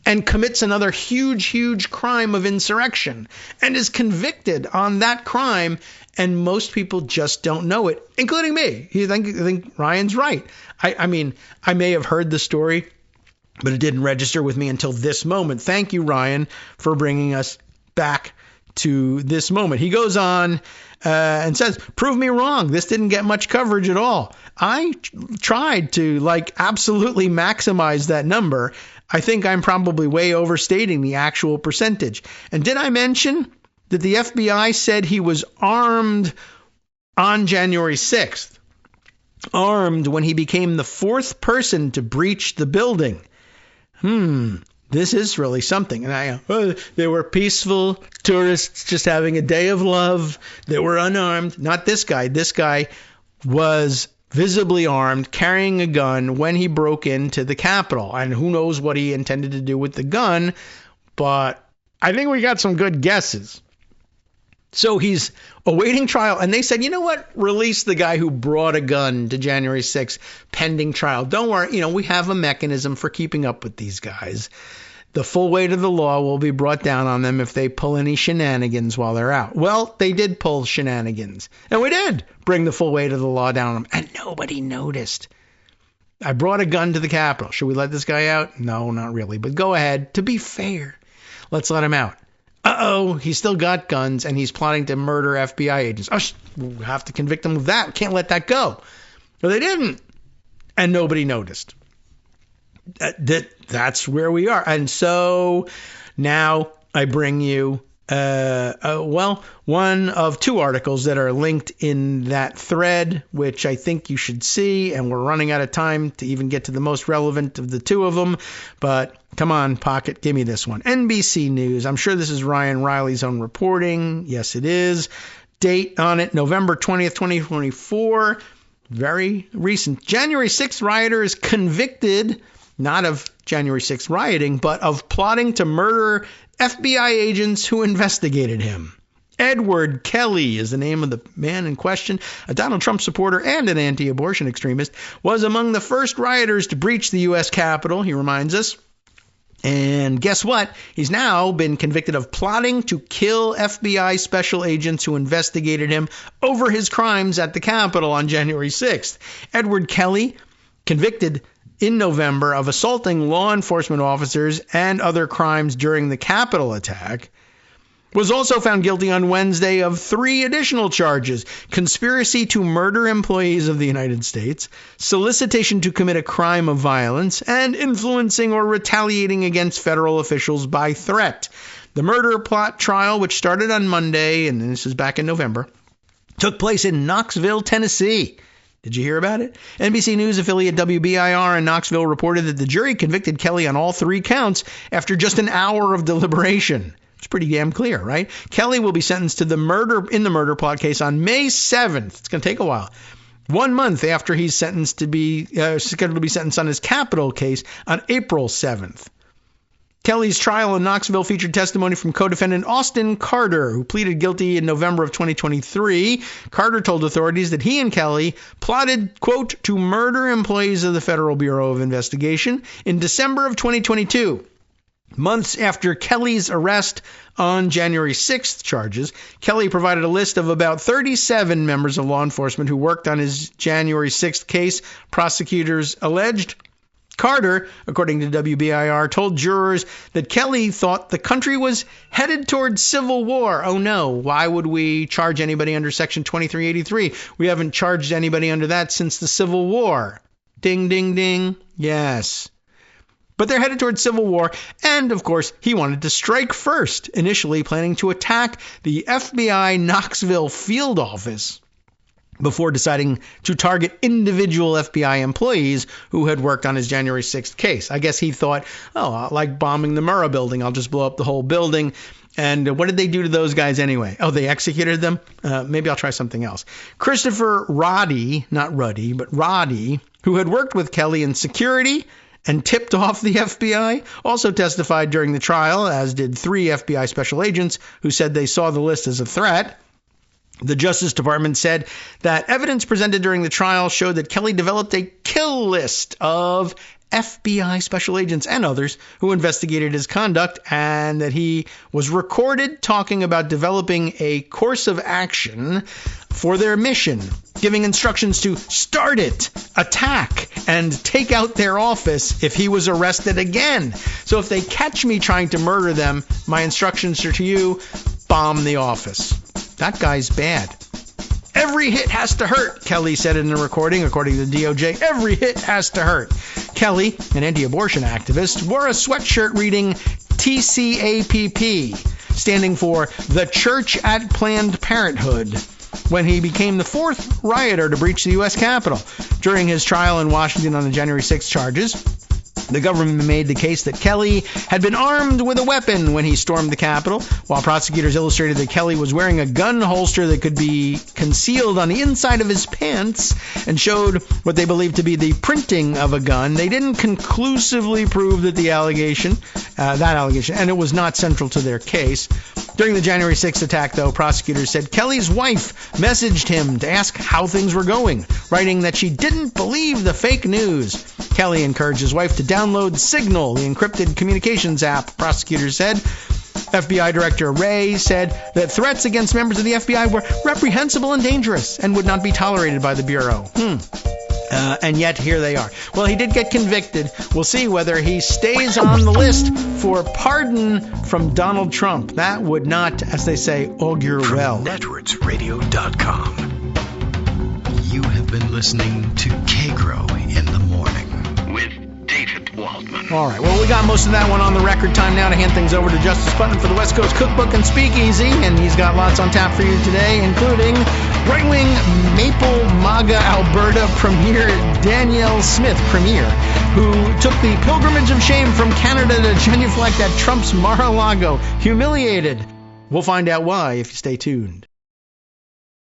and commits another huge crime of insurrection and is convicted on that crime. And most people just don't know it, including me. I think Ryan's right. I mean, I may have heard the story, but it didn't register with me until this moment. Thank you, Ryan, for bringing us back to this moment. He goes on and says, prove me wrong. This didn't get much coverage at all. I tried to absolutely maximize that number. I think I'm probably way overstating the actual percentage. And did I mention that the FBI said he was armed on January 6th? Armed when he became the fourth person to breach the building. This is really something. And they were peaceful tourists just having a day of love. They were unarmed. Not this guy. This guy was visibly armed, carrying a gun when he broke into the Capitol. And who knows what he intended to do with the gun, but I think we got some good guesses. So he's awaiting trial, and they said, you know what? Release the guy who brought a gun to January 6th pending trial. Don't worry, we have a mechanism for keeping up with these guys. The full weight of the law will be brought down on them if they pull any shenanigans while they're out. Well, they did pull shenanigans, and we did bring the full weight of the law down on them, and nobody noticed. I brought a gun to the Capitol. Should we let this guy out? No, not really, but go ahead. To be fair, let's let him out. He's still got guns, and he's plotting to murder FBI agents. We'll have to convict him of that. We can't let that go. But they didn't, and nobody noticed. That's where we are. And so now I bring you, one of two articles that are linked in that thread, which I think you should see, and we're running out of time to even get to the most relevant of the two of them, but come on, Pocket, give me this one. NBC News. I'm sure this is Ryan Riley's own reporting. Yes, it is. Date on it, November 20th, 2024. Very recent. January 6th rioter is convicted, not of January 6th rioting, but of plotting to murder FBI agents who investigated him. Edward Kelly is the name of the man in question. A Donald Trump supporter and an anti-abortion extremist, was among the first rioters to breach the U.S. Capitol, he reminds us. And guess what? He's now been convicted of plotting to kill FBI special agents who investigated him over his crimes at the Capitol on January 6th. Edward Kelly, convicted in November of assaulting law enforcement officers and other crimes during the Capitol attack, was also found guilty on Wednesday of 3 additional charges: conspiracy to murder employees of the United States, solicitation to commit a crime of violence, and influencing or retaliating against federal officials by threat. The murder plot trial, which started on Monday, and this is back in November, took place in Knoxville, Tennessee. Did you hear about it? NBC News affiliate WBIR in Knoxville reported that the jury convicted Kelly on all 3 counts after just an hour of deliberation. It's pretty damn clear, right? Kelly will be sentenced to the murder plot case on May 7th. It's going to take a while. 1 month after he's scheduled to be sentenced on his Capitol case on April 7th. Kelly's trial in Knoxville featured testimony from co-defendant Austin Carter, who pleaded guilty in November of 2023. Carter told authorities that he and Kelly plotted, quote, to murder employees of the Federal Bureau of Investigation in December of 2022. Months after Kelly's arrest on January 6th charges, Kelly provided a list of about 37 members of law enforcement who worked on his January 6th case, prosecutors alleged. Carter, according to WBIR, told jurors that Kelly thought the country was headed towards civil war. Oh no, why would we charge anybody under Section 2383? We haven't charged anybody under that since the Civil War. Ding, ding, ding. Yes. But they're headed towards civil war, and of course, he wanted to strike first, initially planning to attack the FBI Knoxville field office before deciding to target individual FBI employees who had worked on his January 6th case. I guess he thought, like bombing the Murrah building, I'll just blow up the whole building. And what did they do to those guys anyway? Oh, they executed them? Maybe I'll try something else. Christopher Roddy, not Ruddy, but Roddy, who had worked with Kelly in security and tipped off the FBI, also testified during the trial, as did 3 FBI special agents who said they saw the list as a threat. The Justice Department said that evidence presented during the trial showed that Kelly developed a kill list of FBI special agents and others who investigated his conduct, and that he was recorded talking about developing a course of action for their mission, giving instructions to start it, attack, and take out their office if he was arrested again. So if they catch me trying to murder them, my instructions are to you, bomb the office. That guy's bad. Every hit has to hurt, Kelly said in the recording, according to the DOJ. Every hit has to hurt. Kelly, an anti-abortion activist, wore a sweatshirt reading TCAPP, standing for The Church at Planned Parenthood, when he became the 4th rioter to breach the U.S. Capitol. During his trial in Washington on the January 6 charges, the government made the case that Kelly had been armed with a weapon when he stormed the Capitol, while prosecutors illustrated that Kelly was wearing a gun holster that could be concealed on the inside of his pants and showed what they believed to be the printing of a gun. They didn't conclusively prove that that allegation, and it was not central to their case. During the January 6th attack, though, prosecutors said Kelly's wife messaged him to ask how things were going, writing that she didn't believe the fake news. Kelly encouraged his wife to download Signal, the encrypted communications app, prosecutors said. FBI Director Wray said that threats against members of the FBI were reprehensible and dangerous and would not be tolerated by the Bureau. And yet, here they are. Well, he did get convicted. We'll see whether he stays on the list for pardon from Donald Trump. That would not, as they say, augur well. NetworksRadio.com. You have been listening to Kagro in the Morning with David Waldman. All right, well, we got most of that one on the record. Time now to hand things over to Justice Putnam for the West Coast Cookbook and Speakeasy, and he's got lots on tap for you today, including right-wing Maple MAGA Alberta Premier Danielle Smith, who took the pilgrimage of shame from Canada to genuflect at Trump's Mar-a-Lago. Humiliated. We'll find out why if you stay tuned.